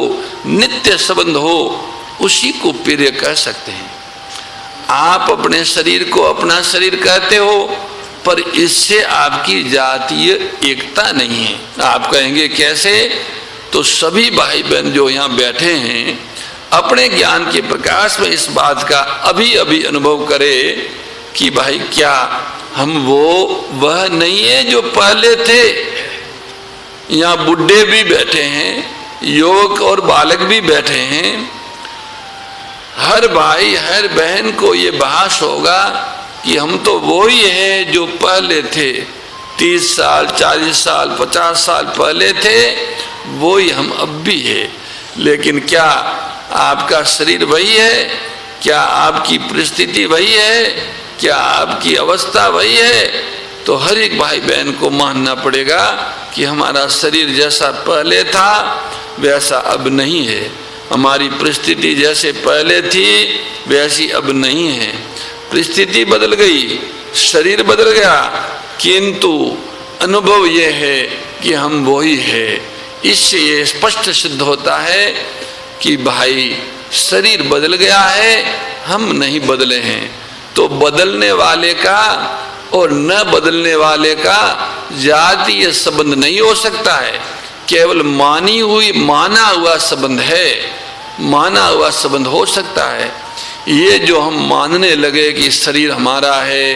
नित्य संबंध हो, उसी को प्रिय कह सकते हैं। आप अपने शरीर को अपना शरीर कहते हो, पर इससे आपकी जातीय एकता नहीं है। आप कहेंगे कैसे? तो सभी भाई बहन जो यहाँ बैठे हैं अपने ज्ञान के प्रकाश में इस बात का अभी अभी अनुभव करें कि भाई क्या हम वह नहीं है जो पहले थे। यहाँ बुढ़े भी बैठे हैं, युवक और बालक भी बैठे हैं। हर भाई हर बहन को ये भास होगा कि हम तो वो ही है जो पहले थे, 30 साल 40 साल 50 साल पहले थे, वो ही हम अब भी है। लेकिन क्या आपका शरीर वही है? क्या आपकी परिस्थिति वही है? क्या आपकी अवस्था वही है? तो हर एक भाई बहन को मानना पड़ेगा कि हमारा शरीर जैसा पहले था वैसा अब नहीं है, हमारी परिस्थिति जैसे पहले थी वैसी अब नहीं है। परिस्थिति बदल गई, शरीर बदल गया, किंतु अनुभव यह है कि हम वही है। इससे ये स्पष्ट सिद्ध होता है कि भाई शरीर बदल गया है, हम नहीं बदले हैं। तो बदलने वाले का और न बदलने वाले का जातीय संबंध नहीं हो सकता है, केवल माना हुआ संबंध है, माना हुआ संबंध हो सकता है। ये जो हम मानने लगे कि शरीर हमारा है,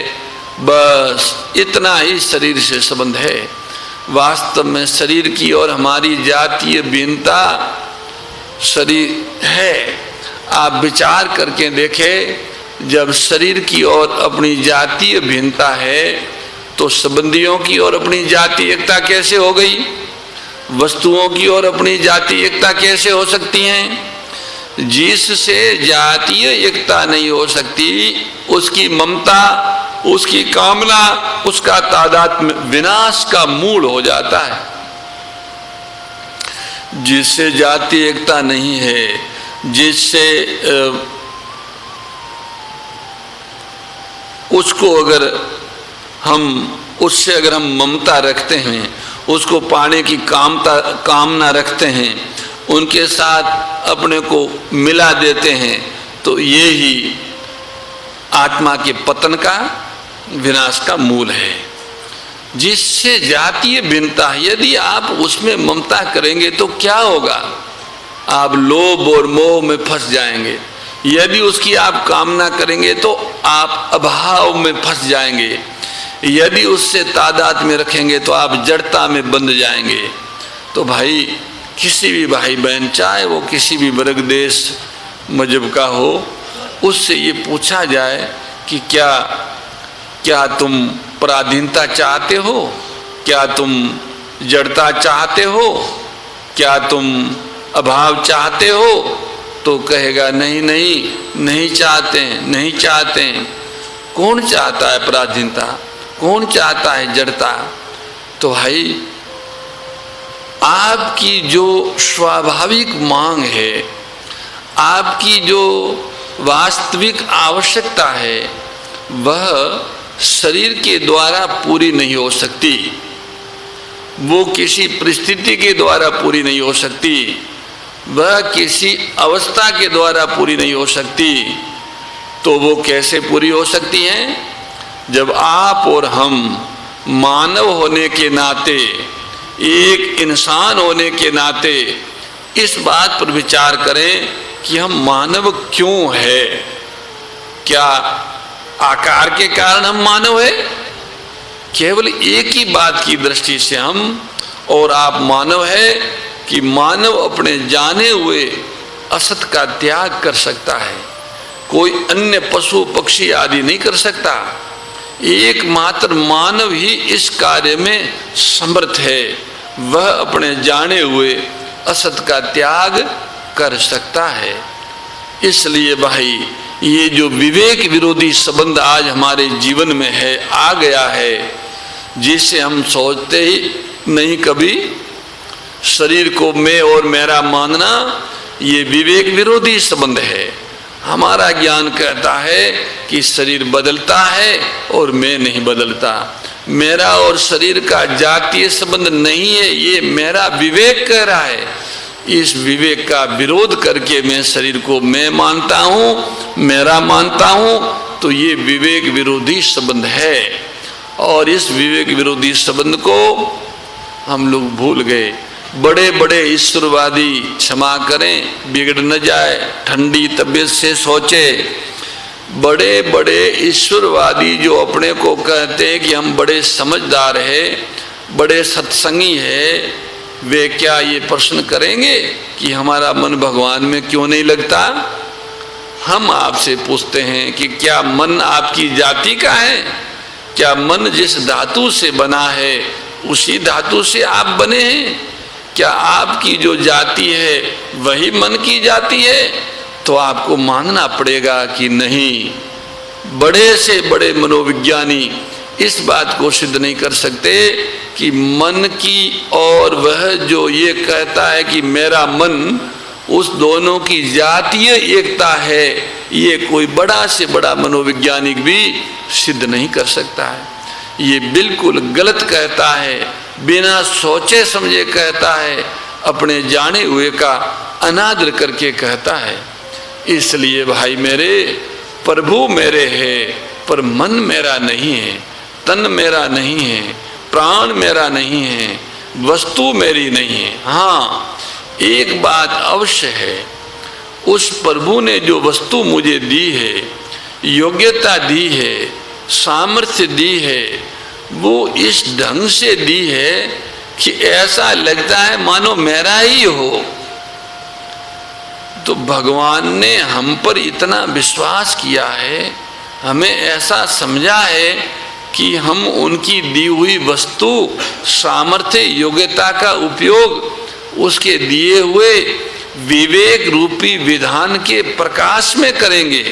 बस इतना ही शरीर से संबंध है। वास्तव में शरीर की और हमारी जातीय भिन्नता शरीर है। आप विचार करके देखें, जब शरीर की ओर अपनी जातीय भिन्नता है तो संबंधियों की ओर अपनी जातीय एकता कैसे हो गई? वस्तुओं की ओर अपनी जातीय एकता कैसे हो सकती हैं? जिससे जातीय एकता नहीं हो सकती उसकी ममता, उसकी कामना, उसका तादात्म्य विनाश का मूल हो जाता है। जिससे जातीय एकता नहीं है, जिससे उसको अगर उससे अगर हम ममता रखते हैं, उसको पाने की कामना रखते हैं, उनके साथ अपने को मिला देते हैं, तो ये ही आत्मा के पतन का, विनाश का मूल है। जिससे जातीय भिन्नता, यदि आप उसमें ममता करेंगे तो क्या होगा? आप लोभ और मोह में फंस जाएंगे। यदि उसकी आप कामना करेंगे तो आप अभाव में फंस जाएंगे। यदि उससे तादाद में रखेंगे तो आप जड़ता में बंध जाएंगे। तो भाई किसी भी भाई बहन, चाहे वो किसी भी वर्ग देश मजहब का हो, उससे ये पूछा जाए कि क्या तुम पराधीनता चाहते हो? क्या तुम जड़ता चाहते हो? क्या तुम अभाव चाहते हो? तो कहेगा नहीं नहीं, नहीं चाहते, नहीं चाहते। कौन चाहता है पराधीनता, कौन चाहता है जड़ता? तो भाई आपकी जो स्वाभाविक मांग है, आपकी जो वास्तविक आवश्यकता है, वह शरीर के द्वारा पूरी नहीं हो सकती, वो किसी परिस्थिति के द्वारा पूरी नहीं हो सकती, वह किसी अवस्था के द्वारा पूरी नहीं हो सकती। तो वो कैसे पूरी हो सकती हैं? जब आप और हम मानव होने के नाते, एक इंसान होने के नाते इस बात पर विचार करें कि हम मानव क्यों है। क्या आकार के कारण हम मानव है? केवल एक ही बात की दृष्टि से हम और आप मानव है कि मानव अपने जाने हुए असत का त्याग कर सकता है, कोई अन्य पशु पक्षी आदि नहीं कर सकता। एकमात्र मानव ही इस कार्य में समर्थ है, वह अपने जाने हुए असत का त्याग कर सकता है। इसलिए भाई ये जो विवेक विरोधी संबंध आज हमारे जीवन में है, आ गया है, जिसे हम सोचते ही नहीं कभी, शरीर को मैं और मेरा मानना, ये विवेक विरोधी संबंध है। हमारा ज्ञान कहता है कि शरीर बदलता है और मैं नहीं बदलता, मेरा और शरीर का जातीय संबंध नहीं है, ये मेरा विवेक कह रहा है। इस विवेक का विरोध करके मैं शरीर को मैं मानता हूँ, मेरा मानता हूँ, तो ये विवेक विरोधी संबंध है। और इस विवेक विरोधी संबंध को हम लोग भूल गए। बड़े बड़े ईश्वरवादी, क्षमा करें बिगड़ न जाए, ठंडी तबीयत से सोचे, बड़े बड़े ईश्वरवादी जो अपने को कहते हैं कि हम बड़े समझदार हैं, बड़े सत्संगी हैं, वे क्या ये प्रश्न करेंगे कि हमारा मन भगवान में क्यों नहीं लगता? हम आपसे पूछते हैं कि क्या मन आपकी जाति का है? क्या मन जिस धातु से बना है उसी धातु से आप बने हैं? क्या आपकी जो जाति है वही मन की जाति है? तो आपको मानना पड़ेगा कि नहीं। बड़े से बड़े मनोविज्ञानी इस बात को सिद्ध नहीं कर सकते कि मन की और वह जो ये कहता है कि मेरा मन, उस दोनों की जातीय एकता है, ये कोई बड़ा से बड़ा मनोवैज्ञानिक भी सिद्ध नहीं कर सकता है। ये बिल्कुल गलत कहता है, बिना सोचे समझे कहता है, अपने जाने हुए का अनादर करके कहता है। इसलिए भाई मेरे, प्रभु मेरे है पर मन मेरा नहीं है, तन मेरा नहीं है, प्राण मेरा नहीं है, वस्तु मेरी नहीं है। हाँ, एक बात अवश्य है, उस प्रभु ने जो वस्तु मुझे दी है, योग्यता दी है, सामर्थ्य दी है, वो इस ढंग से दी है कि ऐसा लगता है मानो मेरा ही हो। तो भगवान ने हम पर इतना विश्वास किया है, हमें ऐसा समझा है कि हम उनकी दी हुई वस्तु, सामर्थ्य, योग्यता का उपयोग उसके दिए हुए विवेक रूपी विधान के प्रकाश में करेंगे।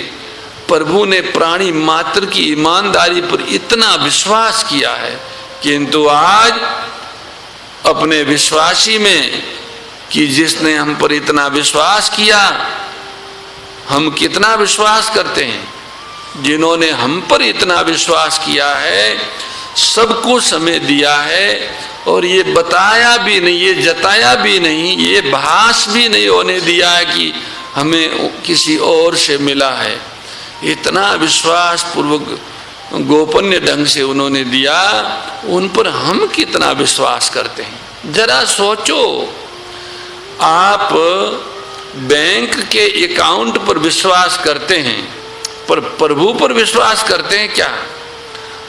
प्रभु ने प्राणी मात्र की ईमानदारी पर इतना विश्वास किया है, किंतु आज अपने विश्वासी में कि जिसने हम पर इतना विश्वास किया, हम कितना विश्वास करते हैं? जिन्होंने हम पर इतना विश्वास किया है, सबको समय दिया है, और ये बताया भी नहीं, ये जताया भी नहीं, ये भास भी नहीं होने दिया है कि हमें किसी और से मिला है। इतना विश्वास पूर्वक गोपनीय ढंग से उन्होंने दिया, उन पर हम कितना विश्वास करते हैं? जरा सोचो, आप बैंक के अकाउंट पर विश्वास करते हैं, पर प्रभु पर विश्वास करते हैं क्या?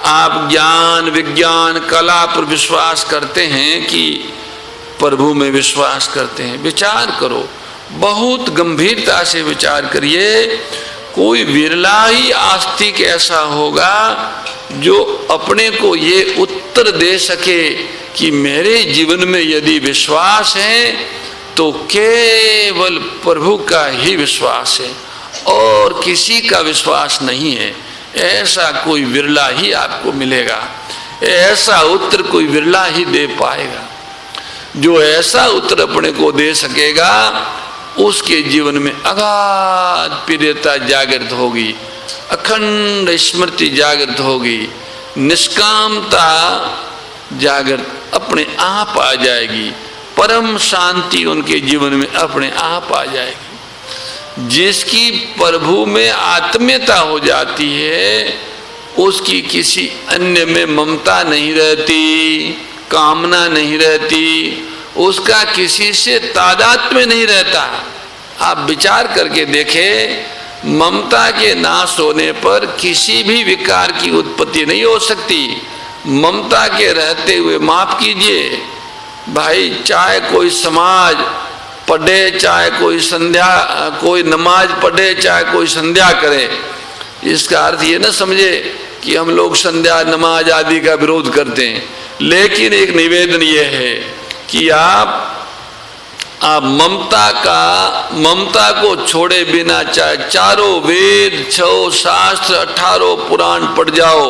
आप ज्ञान, विज्ञान, कला पर विश्वास करते हैं कि प्रभु में विश्वास करते हैं? विचार करो, बहुत गंभीरता से विचार करिए। कोई विरला ही आस्तिक ऐसा होगा जो अपने को ये उत्तर दे सके कि मेरे जीवन में यदि विश्वास है तो केवल प्रभु का ही विश्वास है और किसी का विश्वास नहीं है। ऐसा कोई विरला ही आपको मिलेगा, ऐसा उत्तर कोई विरला ही दे पाएगा। जो ऐसा उत्तर अपने को दे सकेगा उसके जीवन में अगाध प्रियता जागृत होगी, अखंड स्मृति जागृत होगी, निष्कामता जागृत अपने आप आ जाएगी, परम शांति उनके जीवन में अपने आप आ जाएगी। जिसकी प्रभु में आत्मीयता हो जाती है उसकी किसी अन्य में ममता नहीं रहती, कामना नहीं रहती, उसका किसी से तादात्म्य नहीं रहता। आप विचार करके देखें, ममता के नाश होने पर किसी भी विकार की उत्पत्ति नहीं हो सकती। ममता के रहते हुए माफ कीजिए भाई, चाहे कोई समाज पढ़े, चाहे कोई संध्या, कोई नमाज पढ़े, चाहे कोई संध्या करे, इसका अर्थ ये न समझे कि हम लोग संध्या नमाज आदि का विरोध करते हैं। लेकिन एक निवेदन ये है कि आप ममता को छोड़े बिना चाहे चारों वेद, 6 शास्त्र, 18 पुराण पढ़ जाओ,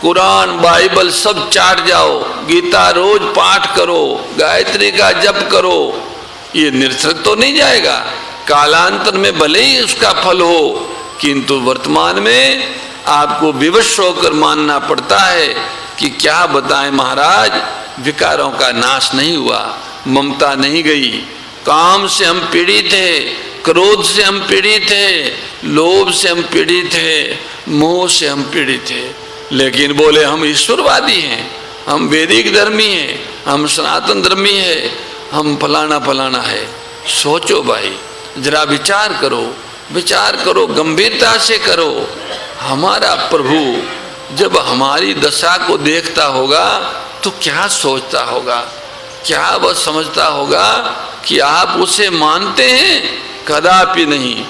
कुरान बाइबल सब चाट जाओ, गीता रोज पाठ करो, गायत्री का जप करो, ये निरर्थक तो नहीं जाएगा। कालांतर में भले ही उसका फल हो, किंतु वर्तमान में आपको विवश होकर मानना पड़ता है कि क्या बताएं महाराज, विकारों का नाश नहीं हुआ, ममता नहीं गई, काम से हम पीड़ित हैं, क्रोध से हम पीड़ित हैं, लोभ से हम पीड़ित हैं, मोह से हम पीड़ित हैं, लेकिन बोले हम ईश्वरवादी हैं, हम वैदिक धर्मी हैं, हम सनातन धर्मी हैं, हम फलाना फलाना है। सोचो भाई, जरा विचार करो, गंभीरता से करो। हमारा प्रभु जब हमारी दशा को देखता होगा तो क्या सोचता होगा, क्या वह समझता होगा कि आप उसे मानते हैं? कदापि नहीं।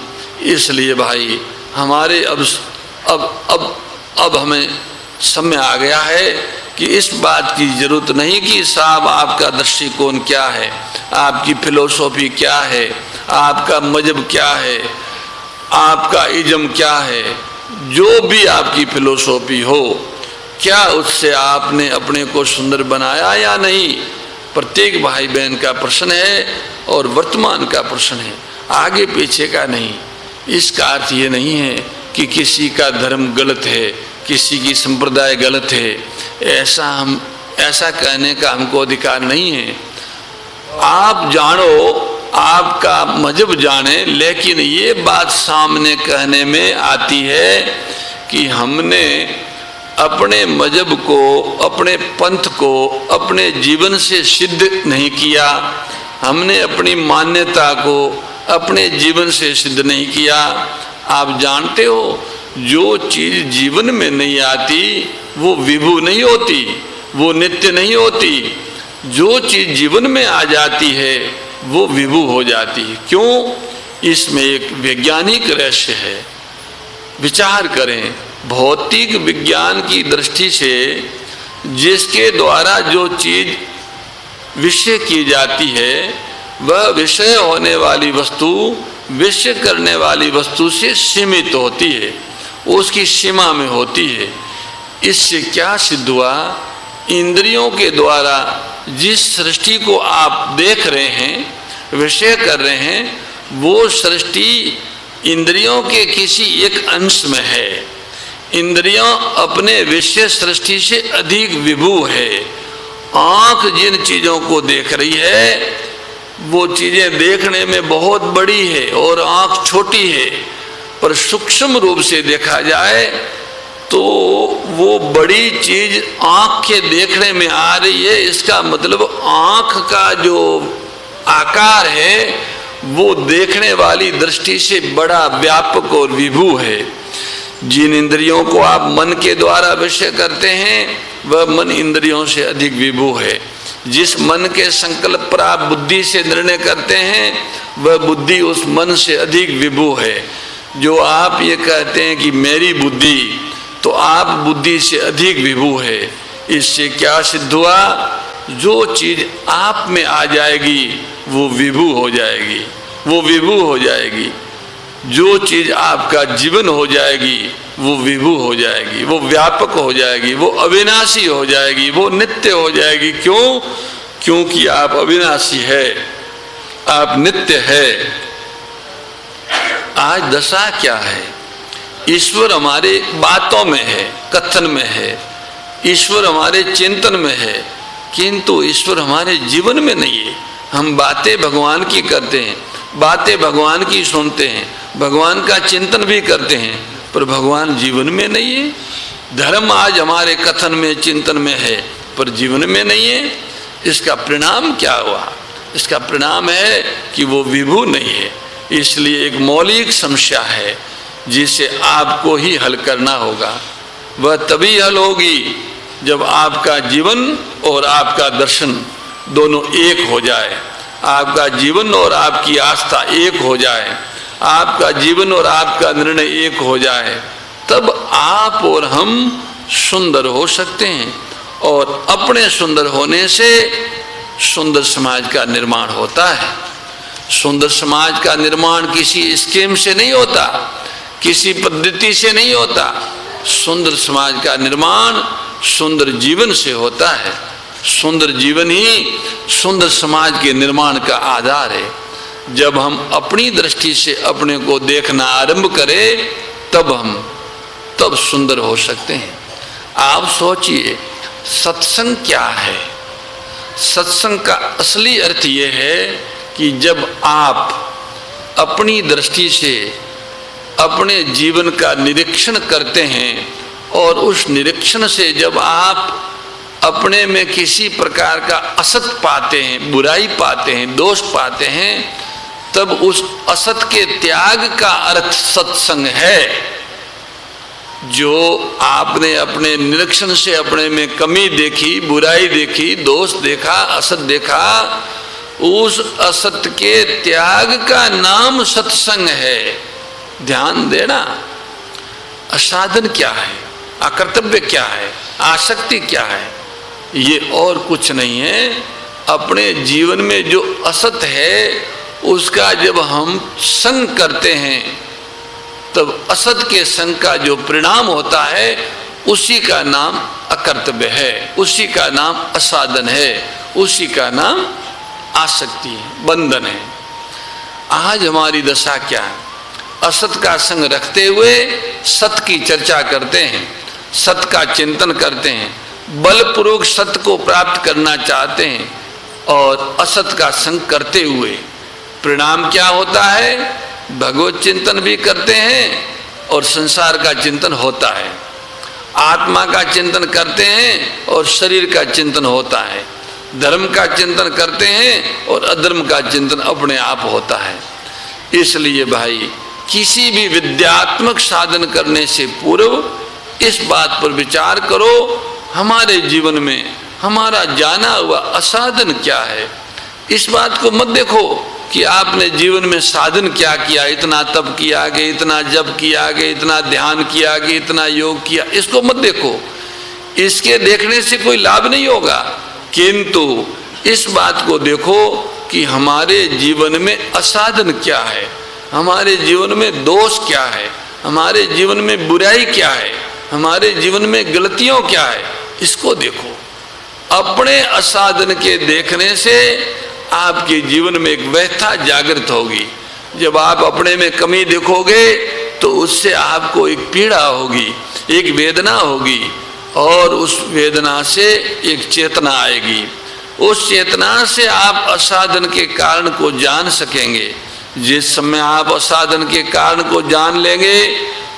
इसलिए भाई हमारे अब हमें समय आ गया है कि इस बात की जरूरत नहीं कि साहब आपका दृष्टिकोण क्या है, आपकी फिलोसॉफी क्या है, आपका मजहब क्या है, आपका इज्म क्या है, जो भी आपकी फिलोसॉफी हो, क्या उससे आपने अपने को सुंदर बनाया या नहीं? प्रत्येक भाई बहन का प्रश्न है और वर्तमान का प्रश्न है, आगे पीछे का नहीं। इसका अर्थ ये नहीं है कि किसी का धर्म गलत है, किसी की संप्रदाय गलत है, ऐसा कहने का हमको अधिकार नहीं है। आप जानो, आपका मजहब जाने, लेकिन ये बात सामने कहने में आती है कि हमने अपने मजहब को, अपने पंथ को अपने जीवन से सिद्ध नहीं किया, हमने अपनी मान्यता को अपने जीवन से सिद्ध नहीं किया। आप जानते हो, जो चीज़ जीवन में नहीं आती वो विभू नहीं होती, वो नित्य नहीं होती। जो चीज़ जीवन में आ जाती है वो विभू हो जाती है। क्यों? इसमें एक वैज्ञानिक रहस्य है। विचार करें, भौतिक विज्ञान की दृष्टि से जिसके द्वारा जो चीज़ विषय की जाती है, वह विषय होने वाली वस्तु विषय करने वाली वस्तु से सीमित होती है, उसकी सीमा में होती है। इससे क्या सिद्ध हुआ? इंद्रियों के द्वारा जिस सृष्टि को आप देख रहे हैं, विषय कर रहे हैं, वो सृष्टि इंद्रियों के किसी एक अंश में है। इंद्रियां अपने विषय सृष्टि से अधिक विभू है। आँख जिन चीज़ों को देख रही है वो चीज़ें देखने में बहुत बड़ी है और आँख छोटी है, पर सूक्ष्म रूप से देखा जाए तो वो बड़ी चीज़ आँख के देखने में आ रही है। इसका मतलब आँख का जो आकार है वो देखने वाली दृष्टि से बड़ा व्यापक और विभू है। जिन इंद्रियों को आप मन के द्वारा विषय करते हैं वह मन इंद्रियों से अधिक विभू है। जिस मन के संकल्प पर आप बुद्धि से निर्णय करते हैं वह बुद्धि उस मन से अधिक विभू है। जो आप ये कहते हैं कि मेरी बुद्धि, तो आप बुद्धि से अधिक विभू है। इससे क्या सिद्ध हुआ? जो चीज़ आप में आ जाएगी वो विभू हो जाएगी, वो विभू हो जाएगी। जो चीज़ आपका जीवन हो जाएगी वो विभु हो जाएगी, वो व्यापक हो जाएगी, वो अविनाशी हो जाएगी, वो नित्य हो जाएगी। क्यों? क्योंकि आप अविनाशी है, आप नित्य है। आज दशा क्या है? ईश्वर हमारे बातों में है, कथन में है, ईश्वर हमारे चिंतन में है, किंतु ईश्वर हमारे जीवन में नहीं है। हम बातें भगवान की करते हैं, बातें भगवान की सुनते हैं, भगवान का चिंतन भी करते हैं, पर भगवान जीवन में नहीं है। धर्म आज हमारे कथन में चिंतन में है, पर जीवन में नहीं है। इसका परिणाम क्या हुआ? इसका परिणाम है कि वो विभु नहीं है। इसलिए एक मौलिक समस्या है जिसे आपको ही हल करना होगा। वह तभी हल होगी जब आपका जीवन और आपका दर्शन दोनों एक हो जाए, आपका जीवन और आपकी आस्था एक हो जाए, आपका जीवन और आपका निर्णय एक हो जाए, तब आप और हम सुंदर हो सकते हैं। और अपने सुंदर होने से सुंदर समाज का निर्माण होता है। सुंदर समाज का निर्माण किसी स्कीम से नहीं होता, किसी पद्धति से नहीं होता। सुंदर समाज का निर्माण सुंदर जीवन से होता है। सुंदर जीवन ही सुंदर समाज के निर्माण का आधार है। जब हम अपनी दृष्टि से अपने को देखना आरंभ करें, तब सुंदर हो सकते हैं। आप सोचिए, सत्संग क्या है? सत्संग का असली अर्थ यह है कि जब आप अपनी दृष्टि से अपने जीवन का निरीक्षण करते हैं और उस निरीक्षण से जब आप अपने में किसी प्रकार का असत पाते हैं, बुराई पाते हैं, दोष पाते हैं, तब उस असत के त्याग का अर्थ सत्संग है। जो आपने अपने निरीक्षण से अपने में कमी देखी, बुराई देखी, दोष देखा, असत देखा, उस असत के त्याग का नाम सत्संग है। ध्यान देना। असाधन क्या है? अकर्तव्य क्या है? आसक्ति क्या है? ये और कुछ नहीं है। अपने जीवन में जो असत है उसका जब हम संग करते हैं, तब असत के संग का जो परिणाम होता है उसी का नाम अकर्तव्य है, उसी का नाम असाधन है, उसी का नाम आसक्ति है, बंधन है। आज हमारी दशा क्या है? असत का संग रखते हुए सत की चर्चा करते हैं, सत का चिंतन करते हैं, बलपूर्वक सत्य को प्राप्त करना चाहते हैं, और असत का संग करते हुए परिणाम क्या होता है? भगवत चिंतन भी करते हैं और संसार का चिंतन होता है। आत्मा का चिंतन करते हैं और शरीर का चिंतन होता है। धर्म का चिंतन करते हैं और अधर्म का चिंतन अपने आप होता है। इसलिए भाई, किसी भी विद्यात्मक साधन करने से पूर्व इस बात पर विचार करो, हमारे जीवन में हमारा जाना हुआ असाधन क्या है। इस बात को मत देखो कि आपने जीवन में साधन क्या किया, इतना तप किया गया, इतना जप किया गया, इतना ध्यान किया गया, इतना योग किया, इसको मत देखो। इसके देखने से कोई लाभ नहीं होगा, किंतु इस बात को देखो कि हमारे जीवन में असाधन क्या है, हमारे जीवन में दोष क्या है, हमारे जीवन में बुराई क्या है, हमारे जीवन में गलतियों क्या है, इसको देखो। अपने असाधन के देखने से आपके जीवन में एक व्यथा जागृत होगी। जब आप अपने में कमी देखोगे तो उससे आपको एक पीड़ा होगी, एक वेदना होगी, और उस वेदना से एक चेतना आएगी। उस चेतना से आप असाधन के कारण को जान सकेंगे। जिस समय आप असाधन के कारण को जान लेंगे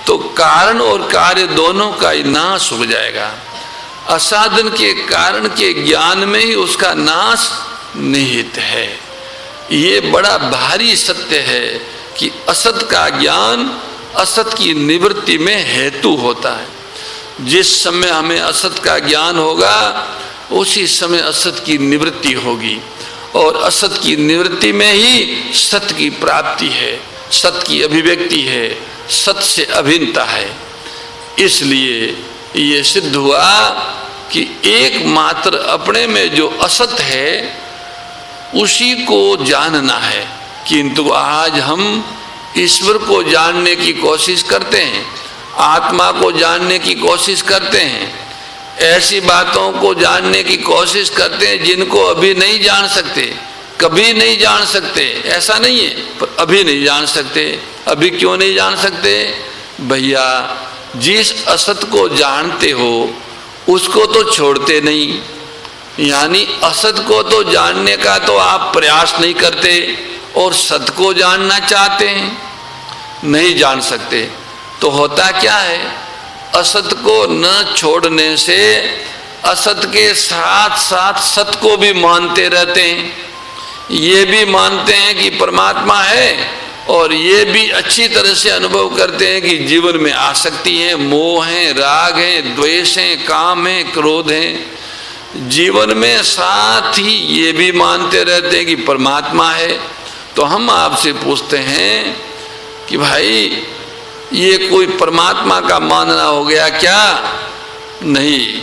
तो कारण और कार्य दोनों का ही नाश हो जाएगा। असाधन के कारण के ज्ञान में ही उसका नाश निहित है। ये बड़ा भारी सत्य है कि असत का ज्ञान असत की निवृत्ति में हेतु होता है। जिस समय हमें असत का ज्ञान होगा उसी समय असत की निवृत्ति होगी, और असत की निवृत्ति में ही सत्य की प्राप्ति है, सत्य की अभिव्यक्ति है, सत्य से अभिन्नता है। इसलिए ये सिद्ध हुआ कि एकमात्र अपने में जो असत है उसी को जानना है। किंतु आज हम ईश्वर को जानने की कोशिश करते हैं, आत्मा को जानने की कोशिश करते हैं, ऐसी बातों को जानने की कोशिश करते हैं जिनको अभी नहीं जान सकते, कभी नहीं जान सकते। ऐसा नहीं है, पर अभी नहीं जान सकते। अभी क्यों नहीं जान सकते? भैया, जिस असत को जानते हो उसको तो छोड़ते नहीं, यानी असत को तो जानने का तो आप प्रयास नहीं करते, और सत को जानना चाहते हैं, नहीं जान सकते। तो होता क्या है, असत को न छोड़ने से असत के साथ साथ सत को भी मानते रहते हैं। ये भी मानते हैं कि परमात्मा है, और ये भी अच्छी तरह से अनुभव करते हैं कि जीवन में आसक्ति है, मोह है, राग है, द्वेष है, काम है, क्रोध है। जीवन में साथ ही ये भी मानते रहते हैं कि परमात्मा है। तो हम आपसे पूछते हैं कि भाई, ये कोई परमात्मा का मानना हो गया क्या? नहीं।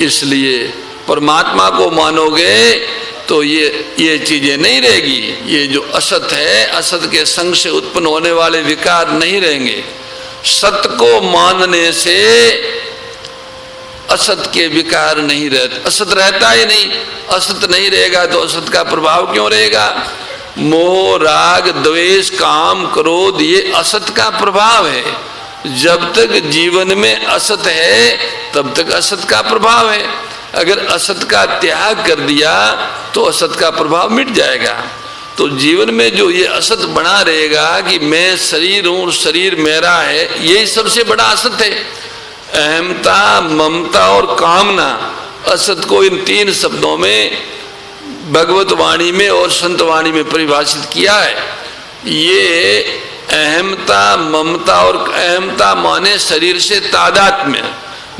इसलिए परमात्मा को मानोगे तो ये चीजें नहीं रहेगी। ये जो असत है, असत के संग से उत्पन्न होने वाले विकार नहीं रहेंगे। सत को मानने से असत के विकार नहीं रहते, असत रहता ही नहीं। असत नहीं रहेगा तो असत का प्रभाव क्यों रहेगा? मोह, राग, द्वेष, काम, क्रोध, ये असत का प्रभाव है। जब तक जीवन में असत है तब तक असत का प्रभाव है। अगर असत का त्याग कर दिया तो असत का प्रभाव मिट जाएगा। तो जीवन में जो ये असत बना रहेगा कि मैं शरीर हूं, शरीर मेरा है, यही सबसे बड़ा असत है। अहमता, ममता और कामना, असत को इन तीन शब्दों में भगवत वाणी में और संत वाणी में परिभाषित किया है। ये अहमता, ममता, और अहमता माने शरीर से तादात्म्य,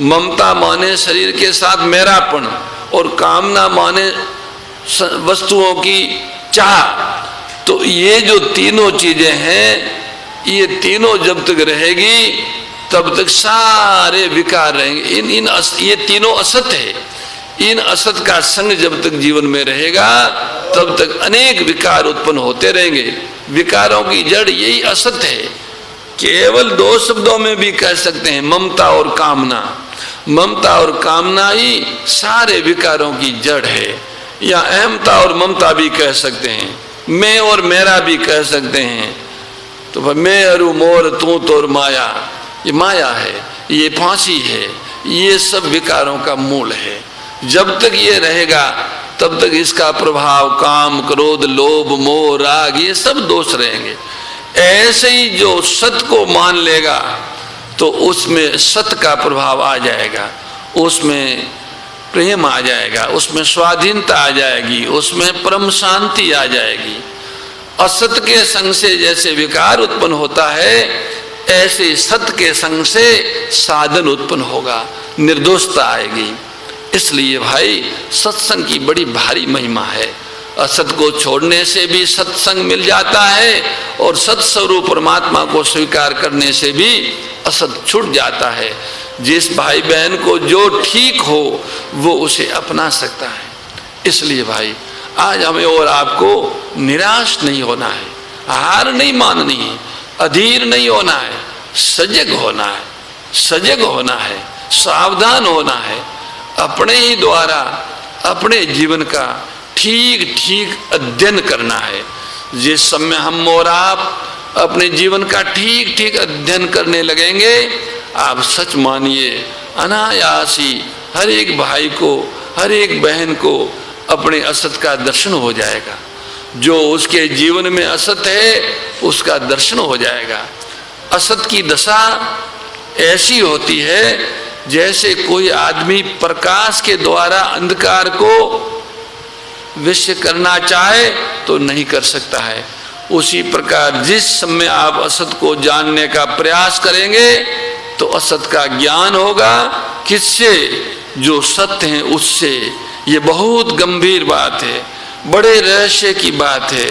ममता माने शरीर के साथ मेरापन, और कामना माने वस्तुओं की चाह। तो ये जो तीनों चीजें हैं, ये तीनों जब तक रहेगी तब तक सारे विकार रहेंगे। ये तीनों असत है। इन असत का संग जब तक जीवन में रहेगा तब तक अनेक विकार उत्पन्न होते रहेंगे। विकारों की जड़ यही असत है। केवल दो शब्दों में भी कह सकते हैं, ममता और कामना। ममता और कामना ही सारे विकारों की जड़ है। या अहमता और ममता भी कह सकते हैं, मैं और मेरा भी कह सकते हैं। तो मैं अरु मोर तू तोर माया, ये माया है, ये फांसी है, ये सब विकारों का मूल है। जब तक ये रहेगा तब तक इसका प्रभाव काम, क्रोध, लोभ, मोह, राग, ये सब दोष रहेंगे। ऐसे ही जो सत को मान लेगा तो उसमें सत का प्रभाव आ जाएगा, उसमें प्रेम आ जाएगा, उसमें स्वाधीनता आ जाएगी, उसमें परम शांति आ जाएगी। असत के संग से जैसे विकार उत्पन्न होता है, ऐसे सत के संग से साधन उत्पन्न होगा, निर्दोषता आएगी। इसलिए भाई, सत्संग की बड़ी भारी महिमा है। असत को छोड़ने से भी सत्संग मिल जाता है, और सत्स्वरूप परमात्मा को स्वीकार करने से भी असत छूट जाता है। जिस भाई बहन को जो ठीक हो वो उसे अपना सकता है। इसलिए भाई, आज हमें और आपको निराश नहीं होना है, हार नहीं माननी है, अधीर नहीं होना है, सजग होना है, सजग होना है, सावधान होना है। अपने ही द्वारा अपने जीवन का ठीक ठीक अध्ययन करना है। जिस समय हम और आप अपने जीवन का ठीक ठीक अध्ययन करने लगेंगे, आप सच मानिए अनायास ही हर एक भाई को, हर एक बहन को अपने असत का दर्शन हो जाएगा। जो उसके जीवन में असत है उसका दर्शन हो जाएगा। असत की दशा ऐसी होती है जैसे कोई आदमी प्रकाश के द्वारा अंधकार को विषय करना चाहे तो नहीं कर सकता है। उसी प्रकार जिस समय आप असत को जानने का प्रयास करेंगे तो असत का ज्ञान होगा। किससे? जो सत्य है उससे। ये बहुत गंभीर बात है, बड़े रहस्य की बात है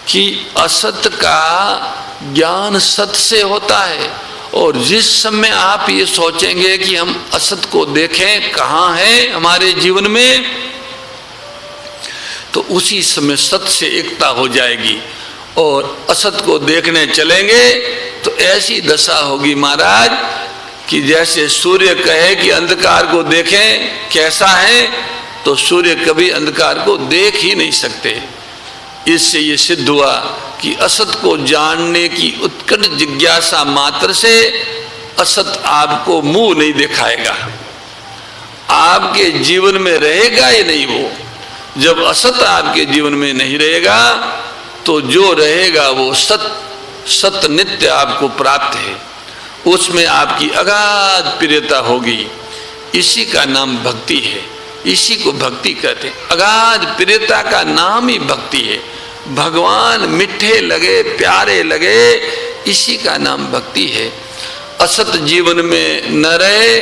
कि असत का ज्ञान सत्य से होता है। और जिस समय आप ये सोचेंगे कि हम असत को देखें कहाँ है हमारे जीवन में, तो उसी समय सत्य से एकता हो जाएगी और असत को देखने चलेंगे तो ऐसी दशा होगी महाराज कि जैसे सूर्य कहे कि अंधकार को देखें कैसा है, तो सूर्य कभी अंधकार को देख ही नहीं सकते। इससे ये सिद्ध हुआ कि असत को जानने की उत्कट जिज्ञासा मात्र से असत आपको मुंह नहीं दिखाएगा, आपके जीवन में रहेगा ही नहीं। वो जब असत आपके जीवन में नहीं रहेगा तो जो रहेगा वो सत नित्य आपको प्राप्त है, उसमें आपकी अगाध प्रियता होगी। इसी का नाम भक्ति है, इसी को भक्ति कहते हैं। अगाध प्रियता का नाम ही भक्ति है। भगवान मीठे लगे, प्यारे लगे, इसी का नाम भक्ति है। असत जीवन में न रहे,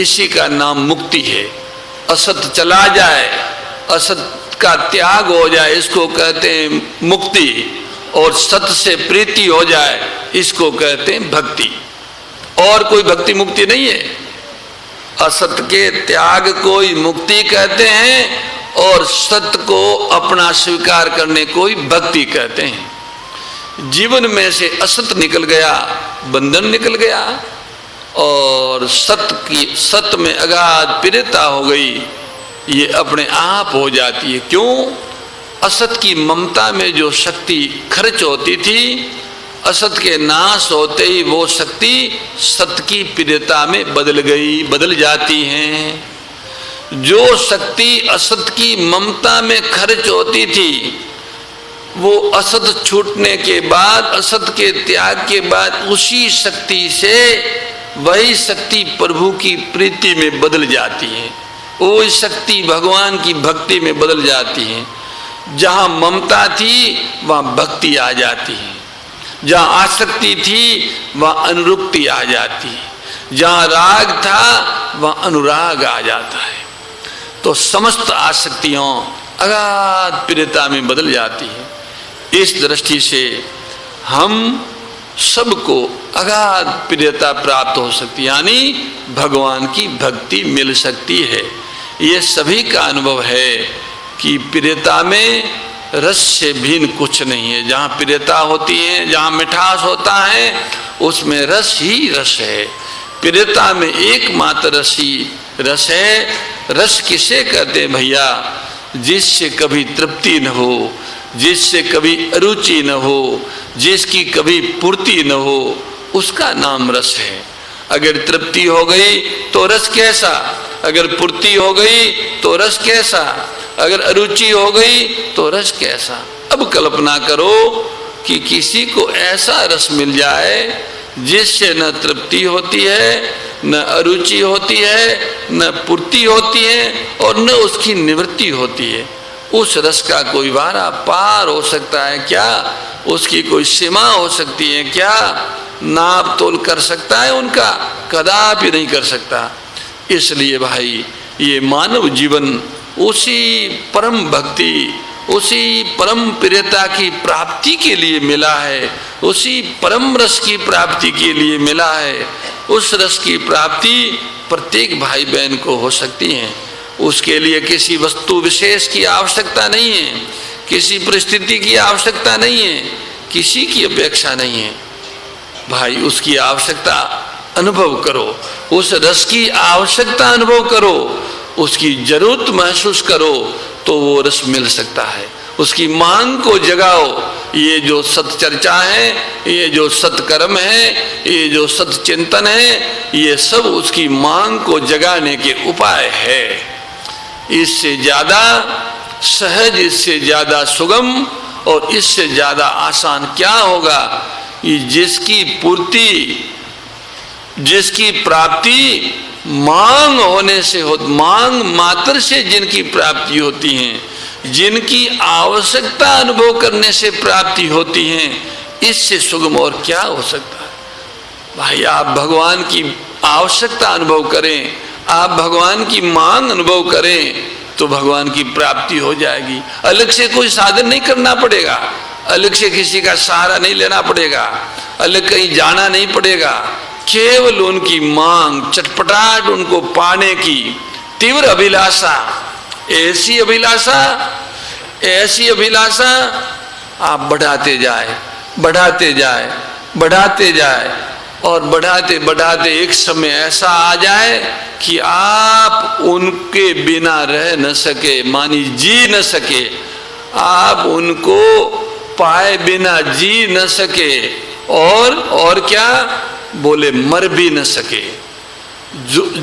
इसी का नाम मुक्ति है। असत चला जाए, असत का त्याग हो जाए, इसको कहते हैं मुक्ति। और सत से प्रीति हो जाए, इसको कहते हैं भक्ति। और कोई भक्ति मुक्ति नहीं है। असत के त्याग को ही मुक्ति कहते हैं और सत्य को अपना स्वीकार करने को ही भक्ति कहते हैं। जीवन में से असत निकल गया, बंधन निकल गया, और सत्य में अगाध प्रियता हो गई, ये अपने आप हो जाती है। क्यों? असत की ममता में जो शक्ति खर्च होती थी, असत के नाश होते ही वो शक्ति सत्य की प्रियता में बदल जाती हैं। जो शक्ति असत की ममता में खर्च होती थी, वो असत छूटने के बाद, असत के त्याग के बाद, उसी शक्ति से वही शक्ति प्रभु की प्रीति में बदल जाती है। वो शक्ति भगवान की भक्ति में बदल जाती है। जहाँ ममता थी वहाँ भक्ति आ जाती है, जहाँ आसक्ति थी वहाँ अनुरुक्ति आ जाती है, जहाँ राग था वहाँ अनुराग आ जाता है। तो समस्त आसक्तियों अगाध प्रियता में बदल जाती है। इस दृष्टि से हम सबको अगाध प्रियता प्राप्त हो सकती है, यानी भगवान की भक्ति मिल सकती है। ये सभी का अनुभव है कि प्रियता में रस से भिन्न कुछ नहीं है। जहाँ प्रियता होती है, जहाँ मिठास होता है, उसमें रस ही रस है। प्रियता में एकमात्र रस ही रस है। रस किसे कहते हैं भैया? जिससे कभी तृप्ति न हो, जिससे कभी अरुचि न हो, जिसकी कभी पूर्ति न हो, उसका नाम रस है। अगर तृप्ति हो गई तो रस कैसा, अगर पूर्ति हो गई तो रस कैसा, अगर अरुचि हो गई तो रस कैसा। अब कल्पना करो कि किसी को ऐसा रस मिल जाए जिससे न तृप्ति होती है, न अरुचि होती है, न पूर्ति होती है, और न उसकी निवृत्ति होती है। उस रस का कोई वारा पार हो सकता है क्या? उसकी कोई सीमा हो सकती है क्या? नाप तोल कर सकता है उनका? कदापि नहीं कर सकता। इसलिए भाई, ये मानव जीवन उसी परम भक्ति, उसी परम प्रियता की प्राप्ति के लिए मिला है, उसी परम रस की प्राप्ति के लिए मिला है। उस रस की प्राप्ति प्रत्येक भाई बहन को हो सकती है। उसके लिए किसी वस्तु विशेष की आवश्यकता नहीं है, किसी परिस्थिति की आवश्यकता नहीं है, किसी की अपेक्षा नहीं है। भाई, उसकी आवश्यकता अनुभव करो, उस रस की आवश्यकता अनुभव करो, उसकी जरूरत महसूस करो, तो वो रस मिल सकता है। उसकी मांग को जगाओ। ये जो सत चर्चा है, ये जो सत्कर्म है, ये जो सत चिंतन है, ये सब उसकी मांग को जगाने के उपाय है। इससे ज्यादा सहज, इससे ज्यादा सुगम और इससे ज्यादा आसान क्या होगा? ये जिसकी पूर्ति, जिसकी प्राप्ति मांग होने से हो, मांग मात्र से जिनकी प्राप्ति होती है, जिनकी आवश्यकता अनुभव करने से प्राप्ति होती है, इससे सुगम और क्या हो सकता है? भाई, आप भगवान की आवश्यकता अनुभव करें, आप भगवान की मांग अनुभव करें, तो भगवान की प्राप्ति हो जाएगी। अलग से कोई साधन नहीं करना पड़ेगा, अलग से किसी का सहारा नहीं लेना पड़ेगा, अलग कहीं जाना नहीं पड़ेगा। केवल उनकी मांग, चटपटाहट उनको पाने की तीव्र अभिलाषा, ऐसी अभिलाषा, ऐसी अभिलाषा आप बढ़ाते जाए, बढ़ाते जाए, बढ़ाते जाए, और बढ़ाते बढ़ाते एक समय ऐसा आ जाए कि आप उनके बिना रह न सके, मानी जी न सके, आप उनको पाए बिना जी न सके, और क्या बोले मर भी न सके।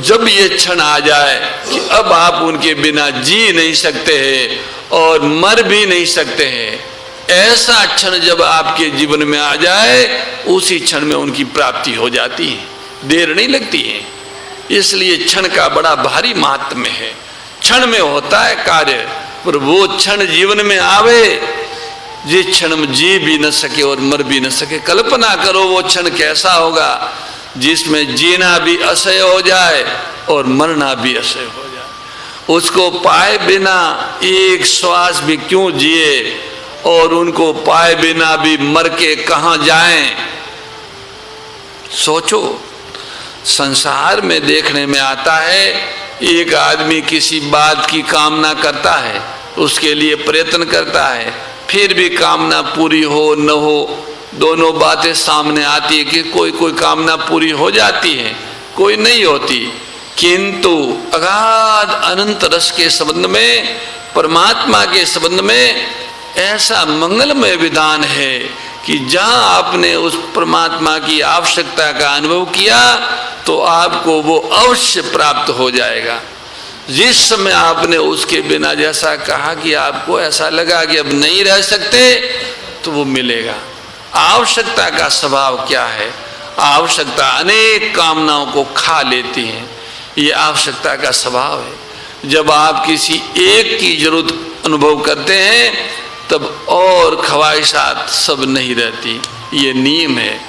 जब ये क्षण आ जाए कि अब आप उनके बिना जी नहीं सकते हैं और मर भी नहीं सकते हैं, ऐसा क्षण जब आपके जीवन में आ जाए, उसी क्षण में उनकी प्राप्ति हो जाती है, देर नहीं लगती है। इसलिए क्षण का बड़ा भारी महात्म्य है। क्षण में होता है कार्य, पर वो क्षण जीवन में आवे जिस क्षण में जी भी न सके और मर भी न सके। कल्पना करो वो क्षण कैसा होगा जिसमें जीना भी असह्य हो जाए और मरना भी असह्य हो जाए। उसको पाए बिना एक श्वास भी क्यों जिए, और उनको पाए बिना भी मर के कहाँ जाएं। सोचो, संसार में देखने में आता है, एक आदमी किसी बात की कामना करता है, उसके लिए प्रयत्न करता है, फिर भी कामना पूरी हो न हो, दोनों बातें सामने आती है कि कोई कोई कामना पूरी हो जाती है, कोई नहीं होती। किंतु अगाध अनंत रस के संबंध में, परमात्मा के संबंध में ऐसा मंगलमय विधान है कि जहां आपने उस परमात्मा की आवश्यकता का अनुभव किया तो आपको वो अवश्य प्राप्त हो जाएगा। जिस समय आपने उसके बिना, जैसा कहा कि आपको ऐसा लगा कि अब नहीं रह सकते, तो वो मिलेगा। आवश्यकता का स्वभाव क्या है? आवश्यकता अनेक कामनाओं को खा लेती है, ये आवश्यकता का स्वभाव है। जब आप किसी एक की जरूरत अनुभव करते हैं तब और ख्वाहिशात सब नहीं रहती, ये नियम है।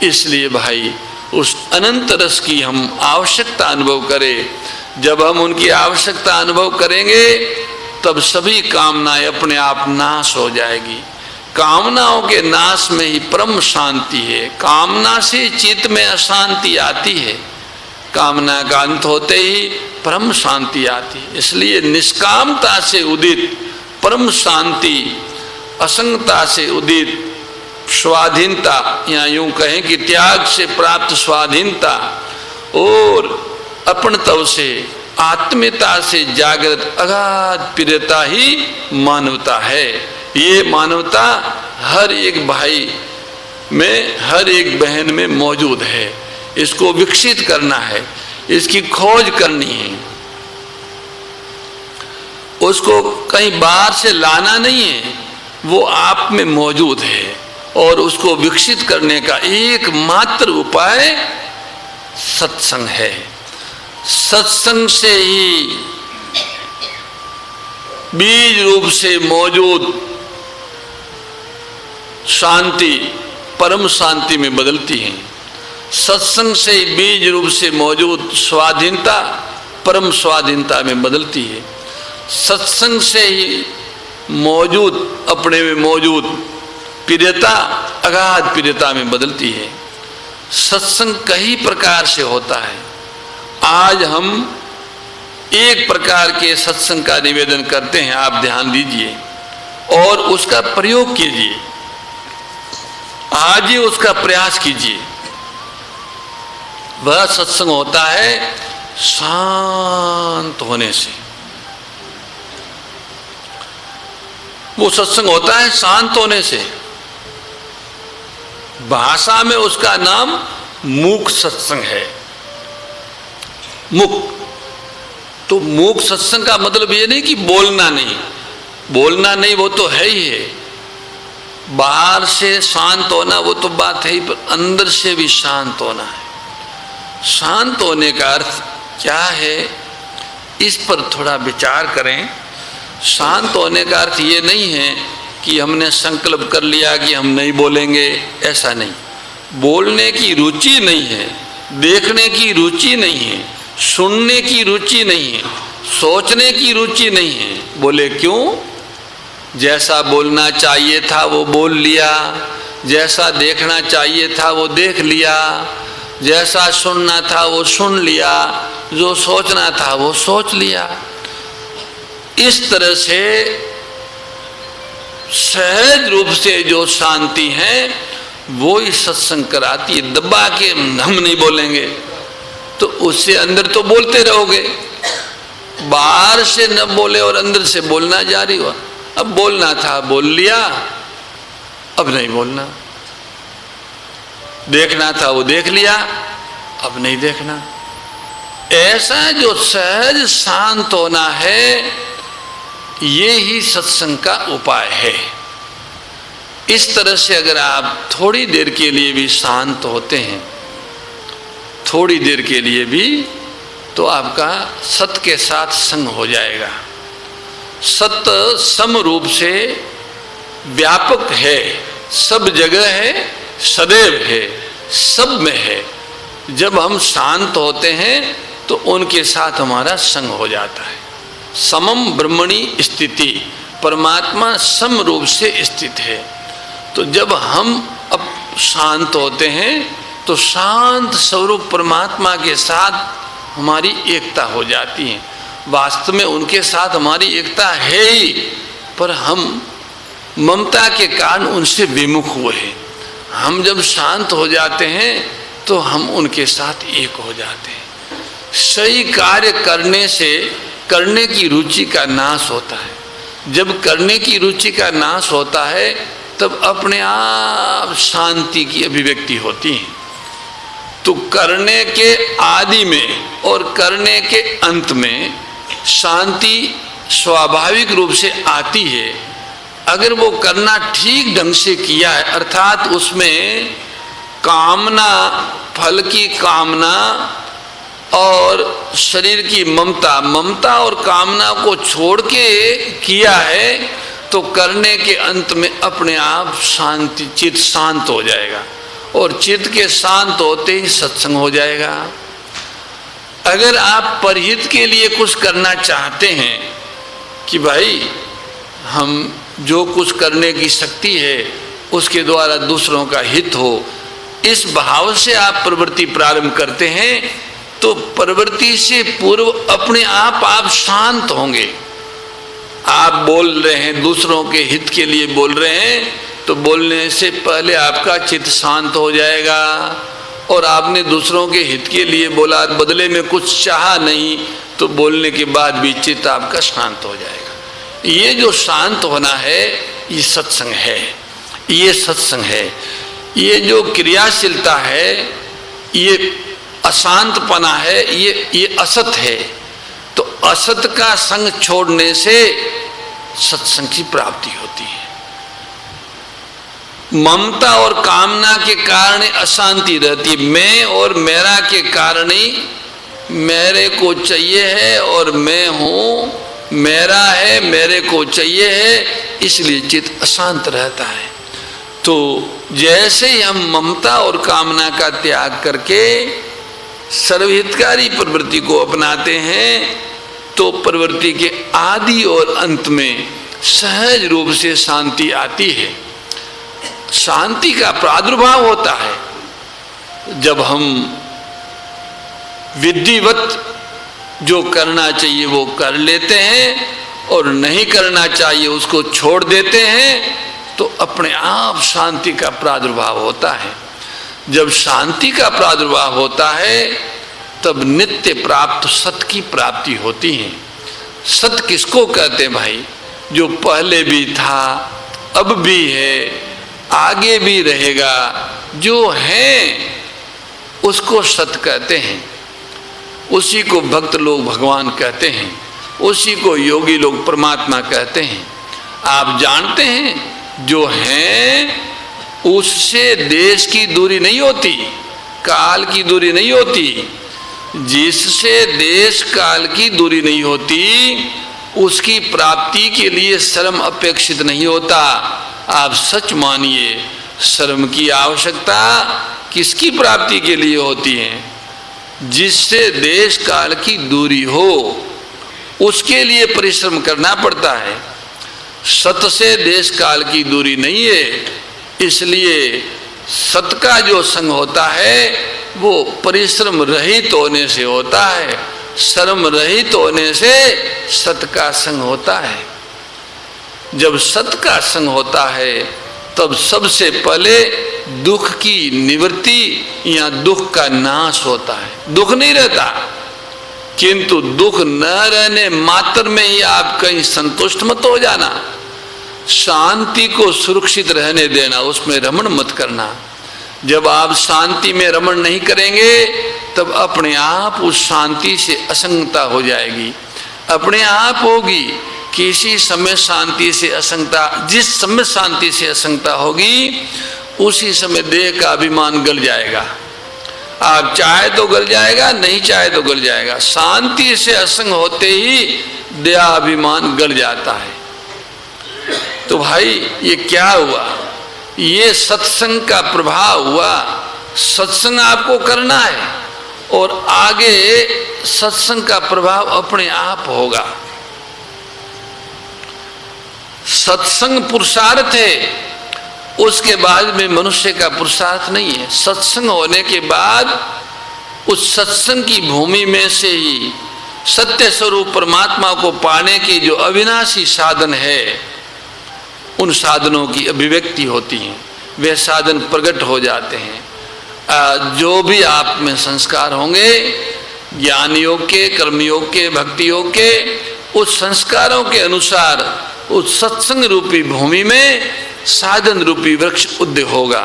इसलिए भाई, उस अनंत रस की हम आवश्यकता अनुभव करें। जब हम उनकी आवश्यकता अनुभव करेंगे तब सभी कामनाएं अपने आप नाश हो जाएगी। कामनाओं के नाश में ही परम शांति है। कामना से चित्त में अशांति आती है, कामना का अंत होते ही परम शांति आती है। इसलिए निष्कामता से उदित परम शांति, असंगता से उदित स्वाधीनता, या यूं कहें कि त्याग से प्राप्त स्वाधीनता, और अपनत्व से, आत्मीयता से जागृत अगाध प्रियता ही मानवता है। ये मानवता हर एक भाई में, हर एक बहन में मौजूद है। इसको विकसित करना है, इसकी खोज करनी है, उसको कहीं बाहर से लाना नहीं है, वो आप में मौजूद है। और उसको विकसित करने का एकमात्र उपाय सत्संग है। सत्संग से ही बीज रूप से मौजूद शांति परम शांति में बदलती है। सत्संग से ही बीज रूप से मौजूद स्वाधीनता परम स्वाधीनता में बदलती है। सत्संग से ही मौजूद, अपने में मौजूद प्रियता अगाध प्रियता में बदलती है। सत्संग कई प्रकार से होता है। आज हम एक प्रकार के सत्संग का निवेदन करते हैं, आप ध्यान दीजिए और उसका प्रयोग कीजिए। आज ही उसका प्रयास कीजिए। वह सत्संग होता है शांत होने से। वो सत्संग होता है शांत होने से। भाषा में उसका नाम मूक सत्संग है। मूक तो मूक सत्संग का मतलब ये नहीं कि बोलना नहीं, बोलना नहीं वो तो है ही है। बाहर से शांत होना वो तो बात है ही, पर अंदर से भी शांत होना है। शांत होने का अर्थ क्या है, इस पर थोड़ा विचार करें। शांत होने का अर्थ ये नहीं है कि हमने संकल्प कर लिया कि हम नहीं बोलेंगे, ऐसा नहीं। बोलने की रुचि नहीं है, देखने की रुचि नहीं है, सुनने की रुचि नहीं है, सोचने की रुचि नहीं है। बोले क्यों? जैसा बोलना चाहिए था वो बोल लिया, जैसा देखना चाहिए था वो देख लिया, जैसा सुनना था वो सुन लिया, जो सोचना था वो सोच लिया। इस तरह से सहज रूप से जो शांति है वो ही सत्संग कराती है। दबा के हम नहीं बोलेंगे तो उससे अंदर तो बोलते रहोगे, बाहर से न बोले और अंदर से बोलना जारी हुआ। अब बोलना था बोल लिया, अब नहीं बोलना। देखना था वो देख लिया, अब नहीं देखना। ऐसा जो सहज शांत होना है, ये ही सत्संग का उपाय है। इस तरह से अगर आप थोड़ी देर के लिए भी शांत होते हैं, थोड़ी देर के लिए भी, तो आपका सत्य के साथ संग हो जाएगा। सत्य सम रूप से व्यापक है, सब जगह है, सदैव है, सब में है। जब हम शांत होते हैं तो उनके साथ हमारा संग हो जाता है। समम ब्रह्मणि स्थिति, परमात्मा सम रूप से स्थित है। तो जब हम अब शांत होते हैं तो शांत स्वरूप परमात्मा के साथ हमारी एकता हो जाती है। वास्तव में उनके साथ हमारी एकता है ही, पर हम ममता के कारण उनसे विमुख हुए हैं। हम जब शांत हो जाते हैं तो हम उनके साथ एक हो जाते हैं। सही कार्य करने से करने की रुचि का नाश होता है। जब करने की रुचि का नाश होता है तब अपने आप शांति की अभिव्यक्ति होती है। तो करने के आदि में और करने के अंत में शांति स्वाभाविक रूप से आती है। अगर वो करना ठीक ढंग से किया है, अर्थात उसमें कामना, फल की कामना और शरीर की ममता, ममता और कामना को छोड़ के किया है, तो करने के अंत में अपने आप शांति, चित्त शांत हो जाएगा और चित्त के शांत होते ही सत्संग हो जाएगा। अगर आप परहित के लिए कुछ करना चाहते हैं कि भाई हम जो कुछ करने की शक्ति है उसके द्वारा दूसरों का हित हो, इस भाव से आप प्रवृत्ति प्रारंभ करते हैं, तो प्रवृत्ति से पूर्व अपने आप शांत होंगे। आप बोल रहे हैं, दूसरों के हित के लिए बोल रहे हैं, तो बोलने से पहले आपका चित्त शांत हो जाएगा। और आपने दूसरों के हित के लिए बोला, बदले में कुछ चाहा नहीं, तो बोलने के बाद भी चित्त आपका शांत हो जाएगा। ये जो शांत होना है, ये सत्संग है, ये सत्संग है। ये जो क्रियाशीलता है, ये अशांतपना है, ये असत है। तो असत का संग छोड़ने से सत्संग की प्राप्ति होती है। ममता और कामना के कारण अशांति रहती है। मैं और मेरा के कारण ही मेरे को चाहिए है और मैं हूँ, मेरा है, मेरे को चाहिए है, इसलिए चित्त अशांत रहता है। तो जैसे ही हम ममता और कामना का त्याग करके सर्वहितकारी प्रवृत्ति को अपनाते हैं, तो प्रवृत्ति के आदि और अंत में सहज रूप से शांति आती है। शांति का प्रादुर्भाव होता है जब हम विधिवत जो करना चाहिए वो कर लेते हैं और नहीं करना चाहिए उसको छोड़ देते हैं, तो अपने आप शांति का प्रादुर्भाव होता है। जब शांति का प्रादुर्भाव होता है तब नित्य प्राप्त सत्य की प्राप्ति होती है। सत्य किसको कहते हैं भाई? जो पहले भी था, अब भी है, आगे भी रहेगा, जो है उसको सत्य कहते हैं। उसी को भक्त लोग भगवान कहते हैं, उसी को योगी लोग परमात्मा कहते हैं। आप जानते हैं जो हैं उससे देश की दूरी नहीं होती, काल की दूरी नहीं होती। जिससे देश काल की दूरी नहीं होती उसकी प्राप्ति के लिए श्रम अपेक्षित नहीं होता। आप सच मानिए, श्रम की आवश्यकता किसकी प्राप्ति के लिए होती है? जिससे देश काल की दूरी हो, उसके लिए परिश्रम करना पड़ता है। सत से देश काल की दूरी नहीं है, इसलिए सत का जो संग होता है वो परिश्रम रहित होने से होता है, श्रम रहित होने से सत का संग होता है। जब सत का संग होता है तब सबसे पहले दुख की निवृत्ति या दुख का नाश होता है। दुख नहीं रहता, किंतु दुख न रहने मात्र में ही आप कहीं संतुष्ट मत हो जाना। शांति को सुरक्षित रहने देना, उसमें रमण मत करना। जब आप शांति में रमण नहीं करेंगे तब अपने आप उस शांति से असंगता हो जाएगी, अपने आप होगी। किसी समय शांति से असंगता, जिस समय शांति से असंगता होगी उसी समय देह का अभिमान गल जाएगा। आप चाहे तो गल जाएगा, नहीं चाहे तो गल जाएगा। शांति से असंग होते ही देहाभिमान गल जाता है। तो भाई ये क्या हुआ? ये सत्संग का प्रभाव हुआ। सत्संग आपको करना है और आगे सत्संग का प्रभाव अपने आप होगा। सत्संग पुरुषार्थ है, उसके बाद में मनुष्य का पुरुषार्थ नहीं है। सत्संग होने के बाद उस सत्संग की भूमि में से ही सत्य स्वरूप परमात्मा को पाने के जो अविनाशी साधन है, उन साधनों की अभिव्यक्ति होती है, वे साधन प्रकट हो जाते हैं। जो भी आप में संस्कार होंगे, ज्ञान योग के, कर्मयोग के, भक्ति योग के, उस संस्कारों के अनुसार उस सत्संग रूपी भूमि में साधन रूपी वृक्ष उद्य होगा।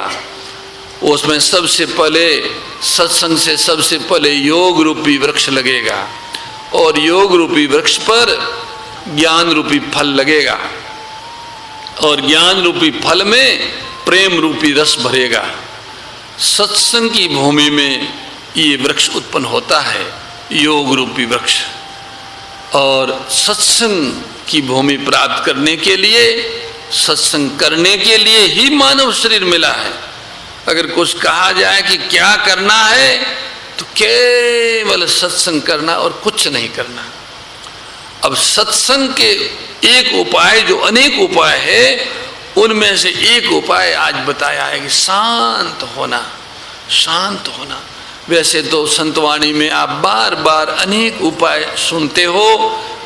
उसमें सबसे पहले सत्संग से सबसे पहले योग रूपी वृक्ष लगेगा और योग रूपी वृक्ष पर ज्ञान रूपी फल लगेगा और ज्ञान रूपी फल में प्रेम रूपी रस भरेगा। सत्संग की भूमि में ये वृक्ष उत्पन्न होता है, योग रूपी वृक्ष। और सत्संग की भूमि प्राप्त करने के लिए, सत्संग करने के लिए ही मानव शरीर मिला है। अगर कुछ कहा जाए कि क्या करना है तो केवल सत्संग करना और कुछ नहीं करना। अब सत्संग के एक उपाय, जो अनेक उपाय है, उनमें से एक उपाय आज बताया है कि शांत होना। शांत होना। वैसे तो संतवाणी में आप बार बार अनेक उपाय सुनते हो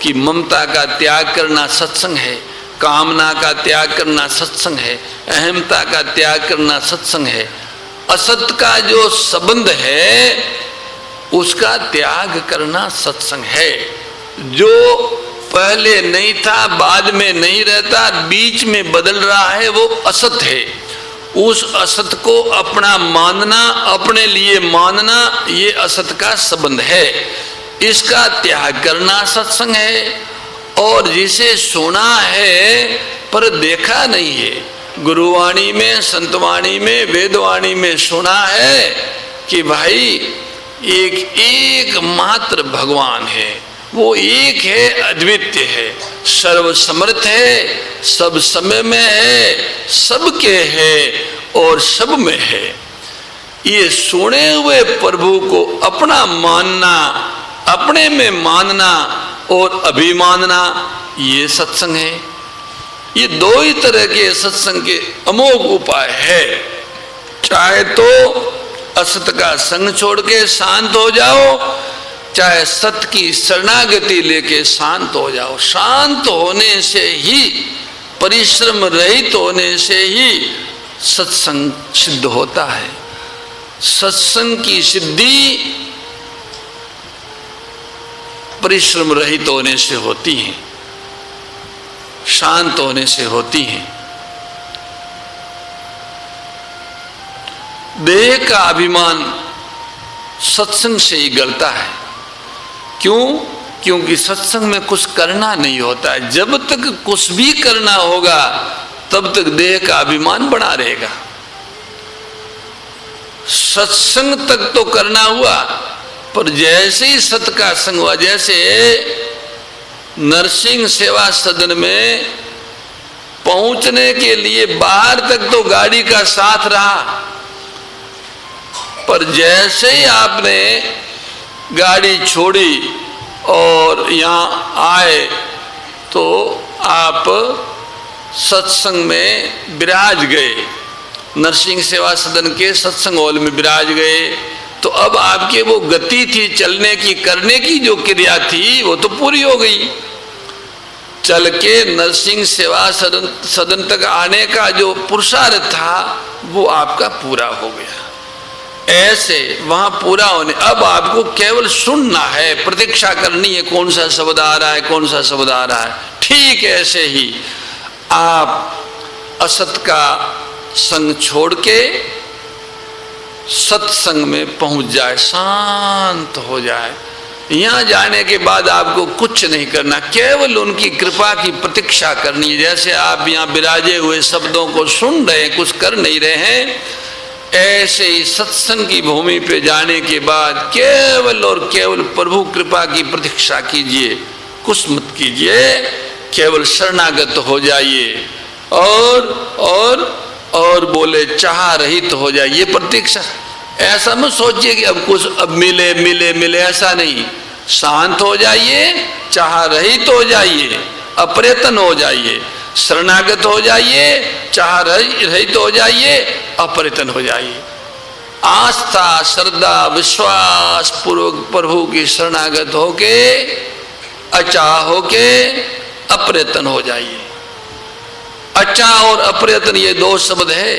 कि ममता का त्याग करना सत्संग है, कामना का त्याग करना सत्संग है, अहमता का त्याग करना सत्संग है, असत का जो संबंध है उसका त्याग करना सत्संग है। जो पहले नहीं था, बाद में नहीं रहता, बीच में बदल रहा है, वो असत है। उस असत को अपना मानना, अपने लिए मानना, ये असत का संबंध है। इसका त्याग करना सत्संग है। और जिसे सुना है पर देखा नहीं है, गुरुवाणी में, संतवाणी में, वेदवाणी में सुना है कि भाई एक एकमात्र भगवान है, वो एक है, अद्वितीय है, सर्वसमर्थ है, सब समय में है, सबके है और सब में है। ये सुने हुए प्रभु को अपना मानना, अपने में मानना और अभिमानना, ये सत्संग है। ये दो ही तरह के सत्संग के अमोघ उपाय है। चाहे तो असत का संग छोड़ के शांत हो जाओ, चाहे सत्य की शरणागति लेके शांत हो जाओ। शांत होने से ही, परिश्रम रहित होने से ही सत्संग सिद्ध होता है। सत्संग की सिद्धि परिश्रम रहित होने से होती है, शांत होने से होती है। देह का अभिमान सत्संग से ही गलता है। क्यों? क्योंकि सत्संग में कुछ करना नहीं होता है। जब तक कुछ भी करना होगा तब तक देह का अभिमान बना रहेगा। सत्संग तक तो करना हुआ, पर जैसे ही सत का संग हुआ, जैसे नरसिंह सेवा सदन में पहुंचने के लिए बाहर तक तो गाड़ी का साथ रहा, पर जैसे ही आपने गाड़ी छोड़ी और यहाँ आए तो आप सत्संग में विराज गए, नरसिंह सेवा सदन के सत्संग हॉल में विराज गए। तो अब आपके वो गति थी चलने की, करने की जो क्रिया थी, वो तो पूरी हो गई। चल के नरसिंह सेवा सदन तक आने का जो पुरुषार्थ था वो आपका पूरा हो गया। ऐसे वहां पूरा होने, अब आपको केवल सुनना है, प्रतीक्षा करनी है कौन सा शब्द आ रहा है, कौन सा शब्द आ रहा है। ठीक ऐसे ही आप असत का संग छोड़ के सत्संग में पहुंच जाए, शांत हो जाए। यहां जाने के बाद आपको कुछ नहीं करना, केवल उनकी कृपा की प्रतीक्षा करनी है। जैसे आप यहाँ विराजे हुए शब्दों को सुन रहे हैं, कुछ कर नहीं रहे हैं, ऐसे ही सत्संग की भूमि पे जाने के बाद केवल और केवल प्रभु कृपा की प्रतीक्षा कीजिए, कुछ मत कीजिए, केवल शरणागत हो जाइए और बोले चाह रहित हो जाए। ये प्रतीक्षा, ऐसा मत सोचिए कि अब कुछ अब मिले मिले मिले, ऐसा नहीं। शांत हो जाइए, चाह रहित हो जाइए, अप्रयत्न हो जाइए, शरणागत हो जाइए, चाह रहित हो जाइए, अप्रयत्न हो जाइए। आस्था श्रद्धा विश्वास पूर्वक प्रभु की शरणागत होके, अचाह होके अप्रयत्न हो जाइए। अचाह और अप्रयत्न ये दो शब्द है।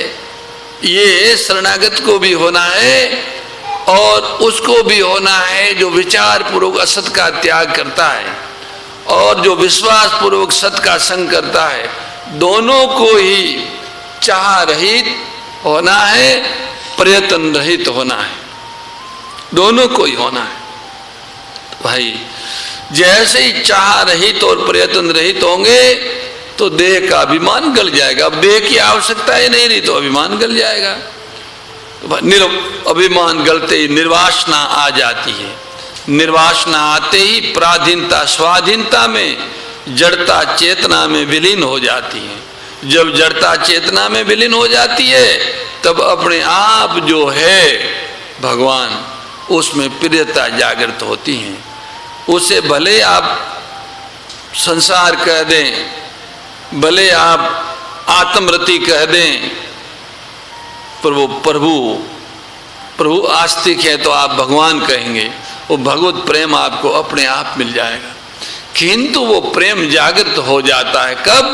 ये शरणागत को भी होना है और उसको भी होना है जो विचार पूर्वक असत का त्याग करता है और जो विश्वास पूर्वक सत का संग करता है। दोनों को ही चाह रहित होना है, प्रयत्न रहित होना है, दोनों को ही होना है। भाई जैसे ही चाह रहित और प्रयत्न रहित होंगे तो देह का अभिमान गल जाएगा। अब देह की आवश्यकता ही नहीं रही तो अभिमान गल जाएगा। अभिमान गलते ही निर्वासना आ जाती है। निर्वासना आते ही पराधीनता स्वाधीनता में, जड़ता चेतना में विलीन हो जाती है। जब जड़ता चेतना में विलीन हो जाती है तब अपने आप जो है भगवान, उसमें प्रियता जागृत होती है। उसे भले आप संसार कह दें, भले आप आत्मरति कह दें, पर वो प्रभु आस्तिक है तो आप भगवान कहेंगे, वो भगवत प्रेम आपको अपने आप मिल जाएगा। किंतु वो प्रेम जागृत हो जाता है कब?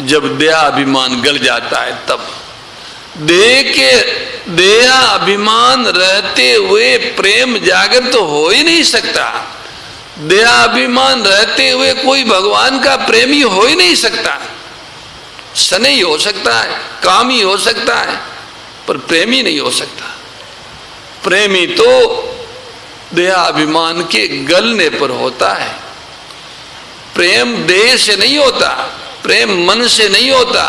जब देहाभिमान गल जाता है तब। देहाभिमान रहते हुए प्रेम जागृत हो ही नहीं सकता। देहाभिमान रहते हुए कोई भगवान का प्रेमी हो ही नहीं सकता। स्नेही हो सकता है, कामी हो सकता है, पर प्रेमी नहीं हो सकता। प्रेमी तो देहाभिमान के गलने पर होता है। प्रेम देह से नहीं होता, प्रेम मन से नहीं होता,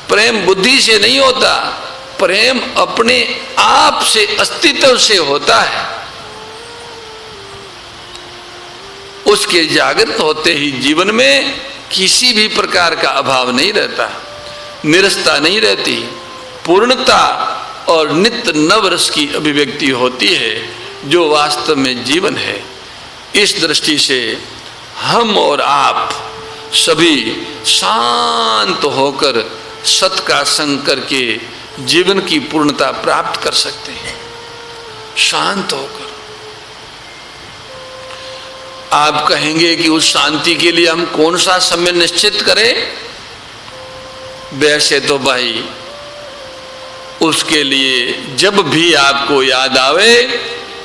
प्रेम बुद्धि से नहीं होता, प्रेम अपने आप से, अस्तित्व से होता है। उसके जागृत होते ही जीवन में किसी भी प्रकार का अभाव नहीं रहता, निरसता नहीं रहती, पूर्णता और नित्य नवरस की अभिव्यक्ति होती है जो वास्तव में जीवन है। इस दृष्टि से हम और आप सभी शांत होकर सत का संग करके जीवन की पूर्णता प्राप्त कर सकते हैं। शांत होकर आप कहेंगे कि उस शांति के लिए हम कौन सा समय निश्चित करें? वैसे तो भाई उसके लिए जब भी आपको याद आवे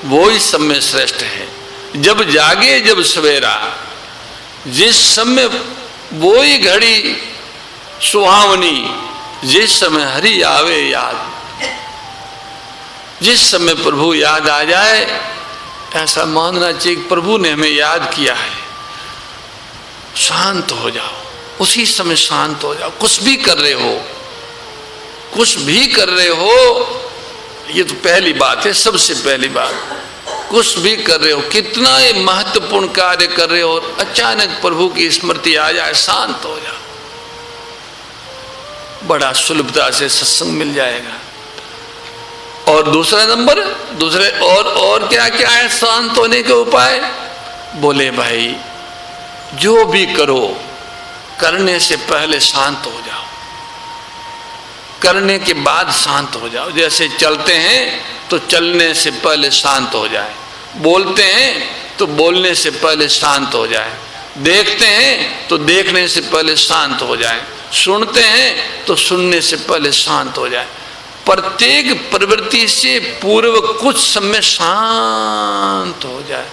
वो ही समय श्रेष्ठ है। जब जागे जब सवेरा, जिस समय वो ही घड़ी सुहावनी, जिस समय हरि आवे याद। जिस समय प्रभु याद आ जाए ऐसा मानना चाहिए प्रभु ने हमें याद किया है। शांत हो जाओ, उसी समय शांत हो जाओ। कुछ भी कर रहे हो, कुछ भी कर रहे हो, ये तो पहली बात है, सबसे पहली बात। कुछ भी कर रहे हो, कितना ही महत्वपूर्ण कार्य कर रहे हो और अचानक प्रभु की स्मृति आ जाए, शांत हो जाओ, बड़ा सुलभता से सत्संग मिल जाएगा। और दूसरा नंबर, दूसरे और क्या क्या है शांत होने के उपाय? बोले भाई जो भी करो करने से पहले शांत हो जाओ, करने के बाद शांत हो जाओ। जैसे चलते हैं तो चलने से पहले शांत हो जाए, बोलते हैं तो बोलने से पहले शांत हो जाए, देखते हैं तो देखने से पहले शांत हो जाए, सुनते हैं तो सुनने से पहले शांत हो जाए। प्रत्येक प्रवृत्ति से पूर्व कुछ समय शांत हो जाए,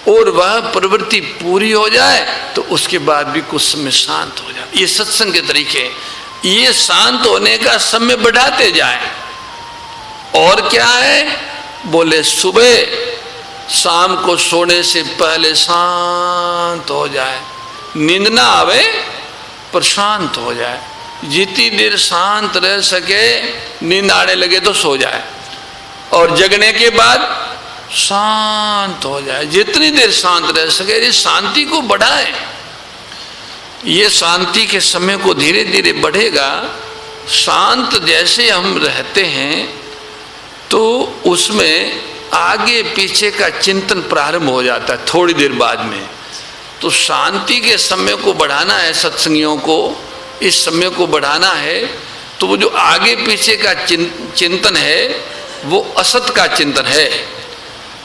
और वह प्रवृत्ति पूरी हो जाए तो उसके बाद भी कुछ समय शांत हो जाए। ये सत्संग के तरीके, ये शांत होने का समय बढ़ाते जाए। और क्या है, बोले सुबह शाम को सोने से पहले शांत हो जाए, नींद ना आवे पर शांत हो जाए। जितनी देर शांत रह सके, नींद आने लगे तो सो जाए, और जगने के बाद शांत हो जाए। जितनी देर शांत रह सके, ये शांति को बढ़ाए। ये शांति के समय को धीरे धीरे बढ़ेगा। शांत जैसे हम रहते हैं तो उसमें आगे पीछे का चिंतन प्रारंभ हो जाता है थोड़ी देर बाद में। तो शांति के समय को बढ़ाना है, सत्संगियों को इस समय को बढ़ाना है। तो वो जो आगे पीछे का चिंतन है वो असत का चिंतन है,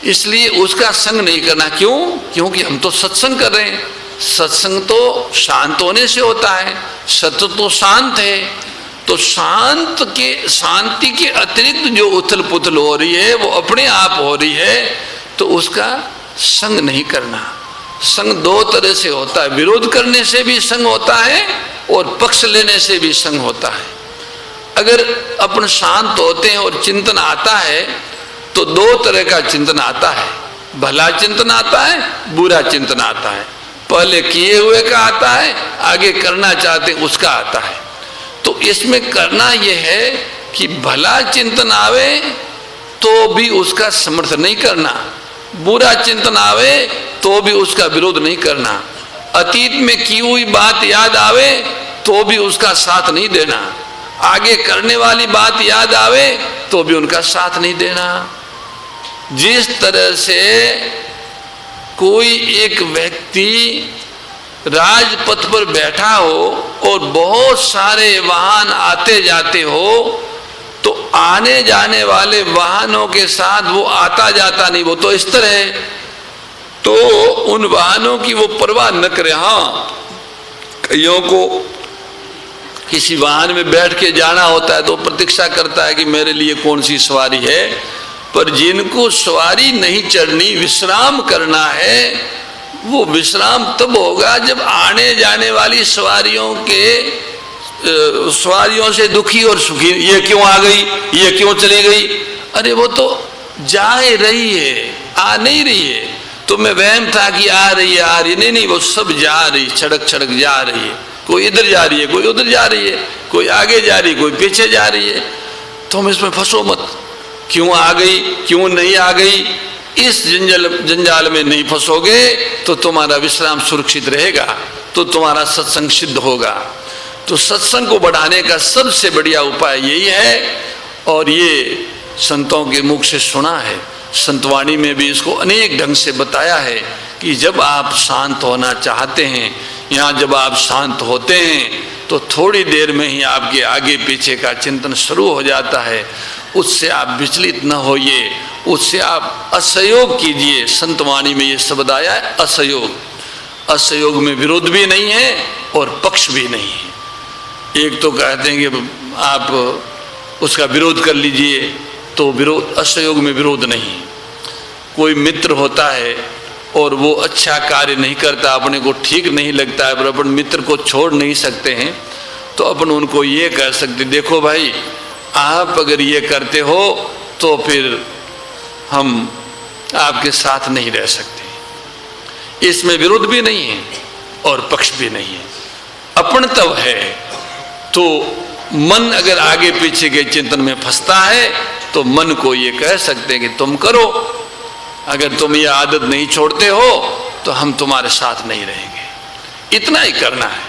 इसलिए उसका संग नहीं करना। क्यों? क्योंकि हम तो सत्संग कर रहे हैं। सत्संग तो शांत होने से होता है, सत्य तो शांत है। तो शांति के अतिरिक्त जो उथल पुथल हो रही है वो अपने आप हो रही है, तो उसका संग नहीं करना। संग दो तरह से होता है, विरोध करने से भी संग होता है और पक्ष लेने से भी संग होता है। अगर अपन शांत होते हैं और चिंतन आता है तो दो तरह का चिंतन आता है, भला चिंतन आता है, बुरा चिंतन आता है। पहले किए हुए का आता है, आगे करना चाहते उसका आता है। तो इसमें करना यह है कि भला चिंतन आवे तो भी उसका समर्थन नहीं करना, बुरा चिंतन आवे तो भी उसका विरोध नहीं करना, अतीत में की हुई बात याद आवे तो भी उसका साथ नहीं देना, आगे करने वाली बात याद आवे तो भी उनका साथ नहीं देना। जिस तरह से कोई एक व्यक्ति राजपथ पर बैठा हो और बहुत सारे वाहन आते जाते हो, तो आने जाने वाले वाहनों के साथ वो आता जाता नहीं, वो तो इस तरह है, तो उन वाहनों की वो परवाह न करे। हाँ, कईयों को किसी वाहन में बैठ के जाना होता है तो प्रतीक्षा करता है कि मेरे लिए कौन सी सवारी है, पर जिनको सवारी नहीं चढ़नी, विश्राम करना है, वो विश्राम तब होगा जब आने जाने वाली सवारियों से दुखी और सुखी, ये क्यों आ गई, ये क्यों चली गई, अरे वो तो जा रही है, आ नहीं रही है। तो मैं वहम था कि आ रही है, आ रही है, नहीं, वो सब जा रही, छड़क छड़क जा रही है। कोई इधर जा रही है, कोई उधर जा रही है, कोई आगे जा रही है, कोई पीछे जा रही है। तो हम इसमें फंसो मत, क्यों आ गई, क्यों नहीं आ गई, इस जंजाल में नहीं फंसोगे तो तुम्हारा विश्राम सुरक्षित रहेगा, तो तुम्हारा सत्संग सिद्ध होगा। तो सत्संग को बढ़ाने का सबसे बढ़िया उपाय यही है, और ये संतों के मुख से सुना है, संतवाणी में भी इसको अनेक ढंग से बताया है कि जब आप शांत होना चाहते हैं, यहाँ जब आप शांत होते हैं तो थोड़ी देर में ही आपके आगे पीछे का चिंतन शुरू हो जाता है। उससे आप विचलित न होइए, उससे आप असहयोग कीजिए। संतवाणी में ये शब्द आया है, असहयोग। असहयोग में विरोध भी नहीं है और पक्ष भी नहीं है। एक तो कहते हैं कि आप उसका विरोध कर लीजिए, तो विरोध, असहयोग में विरोध नहीं। कोई मित्र होता है और वो अच्छा कार्य नहीं करता, अपने को ठीक नहीं लगता है, पर अपन मित्र को छोड़ नहीं सकते हैं, तो अपन उनको ये कह सकते, देखो भाई, आप अगर ये करते हो तो फिर हम आपके साथ नहीं रह सकते। इसमें विरोध भी नहीं है और पक्ष भी नहीं है, अपनत्व है। तो मन अगर आगे पीछे के चिंतन में फंसता है तो मन को ये कह सकते हैं कि तुम करो, अगर तुम ये आदत नहीं छोड़ते हो तो हम तुम्हारे साथ नहीं रहेंगे। इतना ही करना है।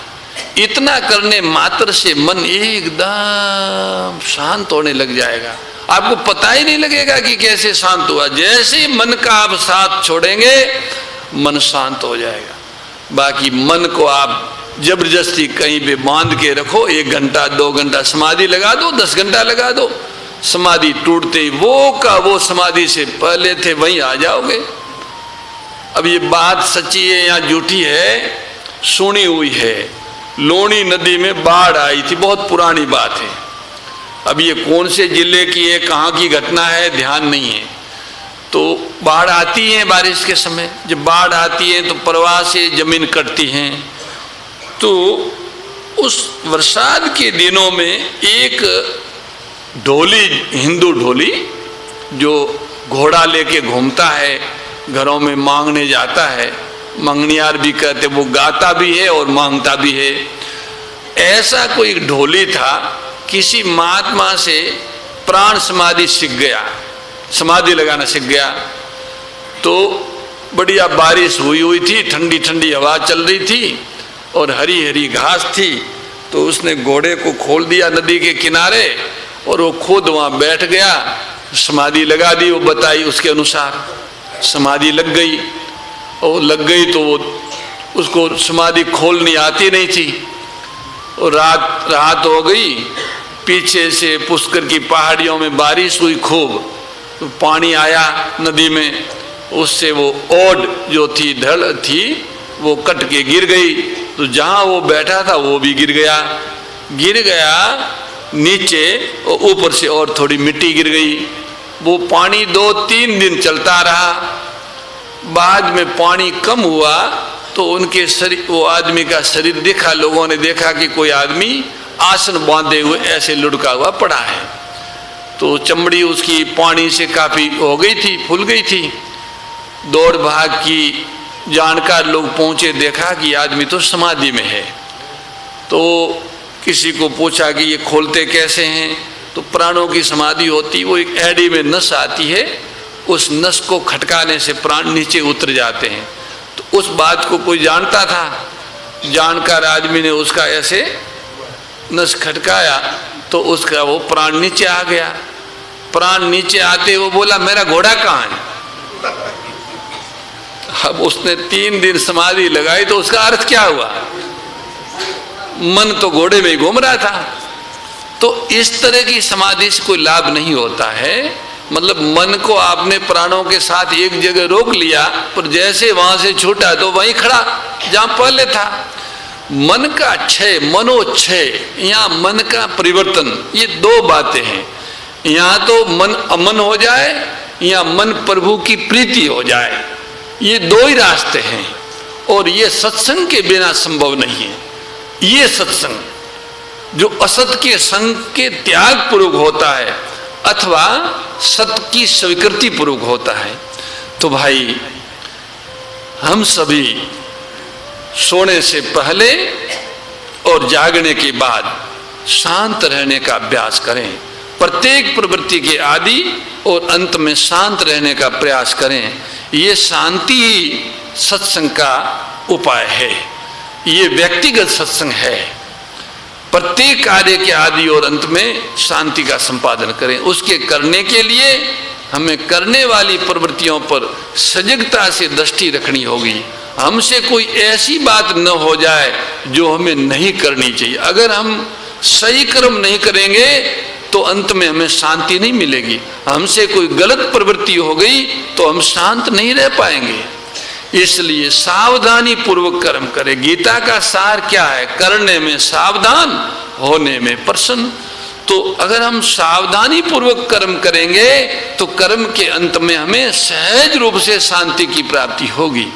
इतना करने मात्र से मन एकदम शांत होने लग जाएगा, आपको पता ही नहीं लगेगा कि कैसे शांत हुआ। जैसे ही मन का आप साथ छोड़ेंगे मन शांत हो जाएगा। बाकी मन को आप जबरदस्ती कहीं पे बांध के रखो, 1 घंटा 2 घंटा समाधि लगा दो, 10 घंटा लगा दो, समाधि टूटते ही वो का वो समाधि से पहले थे वहीं आ जाओगे। अब ये बात सच्ची है या झूठी है, सुनी हुई है। लोनी नदी में बाढ़ आई थी, बहुत पुरानी बात है। अब ये कौन से जिले की है, कहाँ की घटना है, ध्यान नहीं है। तो बाढ़ आती है बारिश के समय, जब बाढ़ आती है तो प्रवाह से जमीन कटती है। तो उस बरसात के दिनों में एक ढोली, हिंदू ढोली, जो घोड़ा लेके घूमता है, घरों में मांगने जाता है, मंगनियार भी कहते, वो गाता भी है और मांगता भी है। ऐसा कोई ढोली था, किसी महात्मा से प्राण समाधि सीख गया, समाधि लगाना सीख गया। तो बढ़िया बारिश हुई थी, ठंडी ठंडी हवा चल रही थी और हरी हरी घास थी। तो उसने घोड़े को खोल दिया नदी के किनारे और वो खुद वहाँ बैठ गया, समाधि लगा दी। वो बताई उसके अनुसार समाधि लग गई, और लग गई तो वो उसको समाधि खोलनी आती नहीं थी। और रात हो गई, पीछे से पुष्कर की पहाड़ियों में बारिश हुई खूब, तो पानी आया नदी में, उससे वो ओड जो थी, ढल थी, वो कट के गिर गई। तो जहाँ वो बैठा था वो भी गिर गया नीचे, और ऊपर से और थोड़ी मिट्टी गिर गई। वो पानी 2-3 दिन चलता रहा। बाद में पानी कम हुआ तो उनके शरीर, वो आदमी का शरीर देखा, लोगों ने देखा कि कोई आदमी आसन बांधे हुए ऐसे लुढ़का हुआ पड़ा है। तो चमड़ी उसकी पानी से काफ़ी हो गई थी, फूल गई थी। दौड़ भाग की जानकार लोग पहुँचे, देखा कि आदमी तो समाधि में है। तो किसी को पूछा कि ये खोलते कैसे हैं? तो प्राणों की समाधि होती, वो एक एड़ी में नस आती है, उस नस को खटकाने से प्राण नीचे उतर जाते हैं। तो उस बात को कोई जानता था, जानकार आदमी ने उसका ऐसे नस खटकाया तो उसका वो प्राण नीचे आ गया। प्राण नीचे आते वो बोला, मेरा घोड़ा कहाँ है? अब उसने 3 दिन समाधि लगाई, तो उसका अर्थ क्या हुआ? मन तो घोड़े में ही घूम रहा था। तो इस तरह की समाधि से कोई लाभ नहीं होता है। मतलब मन को आपने प्राणों के साथ एक जगह रोक लिया, पर जैसे वहां से छूटा तो वहीं खड़ा जहां पहले था। मन का क्षय, मनोक्षय, यहाँ मन का परिवर्तन, ये 2 बातें हैं। यहाँ तो मन अमन हो जाए या मन प्रभु की प्रीति हो जाए, ये 2 ही रास्ते हैं। और ये सत्संग के बिना संभव नहीं है। ये सत्संग जो असत के संग के त्याग पूर्वक होता है अथवा सत्य की स्वीकृति पूर्वक होता है। तो भाई, हम सभी सोने से पहले और जागने के बाद शांत रहने का अभ्यास करें। प्रत्येक प्रवृत्ति के आदि और अंत में शांत रहने का प्रयास करें। ये शांति ही सत्संग का उपाय है, ये व्यक्तिगत सत्संग है। प्रत्येक कार्य के आदि और अंत में शांति का संपादन करें। उसके करने के लिए हमें करने वाली प्रवृत्तियों पर सजगता से दृष्टि रखनी होगी। हमसे कोई ऐसी बात न हो जाए जो हमें नहीं करनी चाहिए। अगर हम सही कर्म नहीं करेंगे तो अंत में हमें शांति नहीं मिलेगी। हमसे कोई गलत प्रवृत्ति हो गई तो हम शांत नहीं रह पाएंगे। इसलिए सावधानी पूर्वक कर्म करें। गीता का सार क्या है? करने में सावधान, होने में प्रसन्न। तो अगर हम सावधानी पूर्वक कर्म करेंगे तो कर्म के अंत में हमें सहज रूप से शांति की प्राप्ति होगी।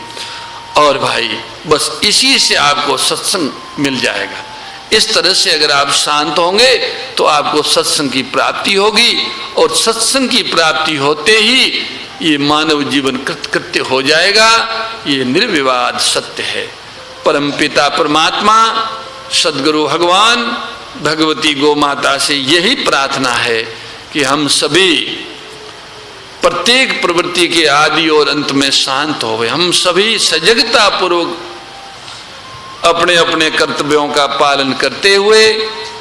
और भाई, बस इसी से आपको सत्संग मिल जाएगा। इस तरह से अगर आप शांत होंगे तो आपको सत्संग की प्राप्ति होगी, और सत्संग की प्राप्ति होते ही ये मानव जीवन कृतकृत्य हो जाएगा। ये निर्विवाद सत्य है। परम पिता परमात्मा, सद्गुरु भगवान, भगवती गौ माता से यही प्रार्थना है कि हम सभी प्रत्येक प्रवृत्ति के आदि और अंत में शांत हो गए। हम सभी सजगता पूर्वक अपने अपने कर्तव्यों का पालन करते हुए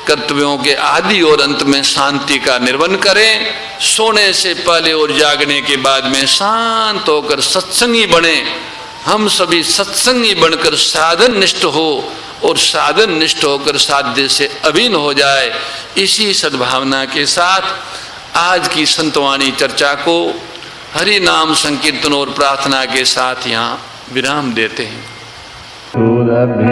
कर्तव्यों के आदि और अंत में शांति का निर्वहन करें। सोने से पहले और जागने के बाद में शांत होकर सत्संगी बने। हम सभी सत्संगी बनकर साधन निष्ठ हो और साधन निष्ठ होकर साध्य से अभिन्न हो जाए। इसी सद्भावना के साथ आज की संतवाणी चर्चा को हरि नाम संकीर्तन और प्रार्थना के साथ यहाँ विराम देते हैं। सुरभि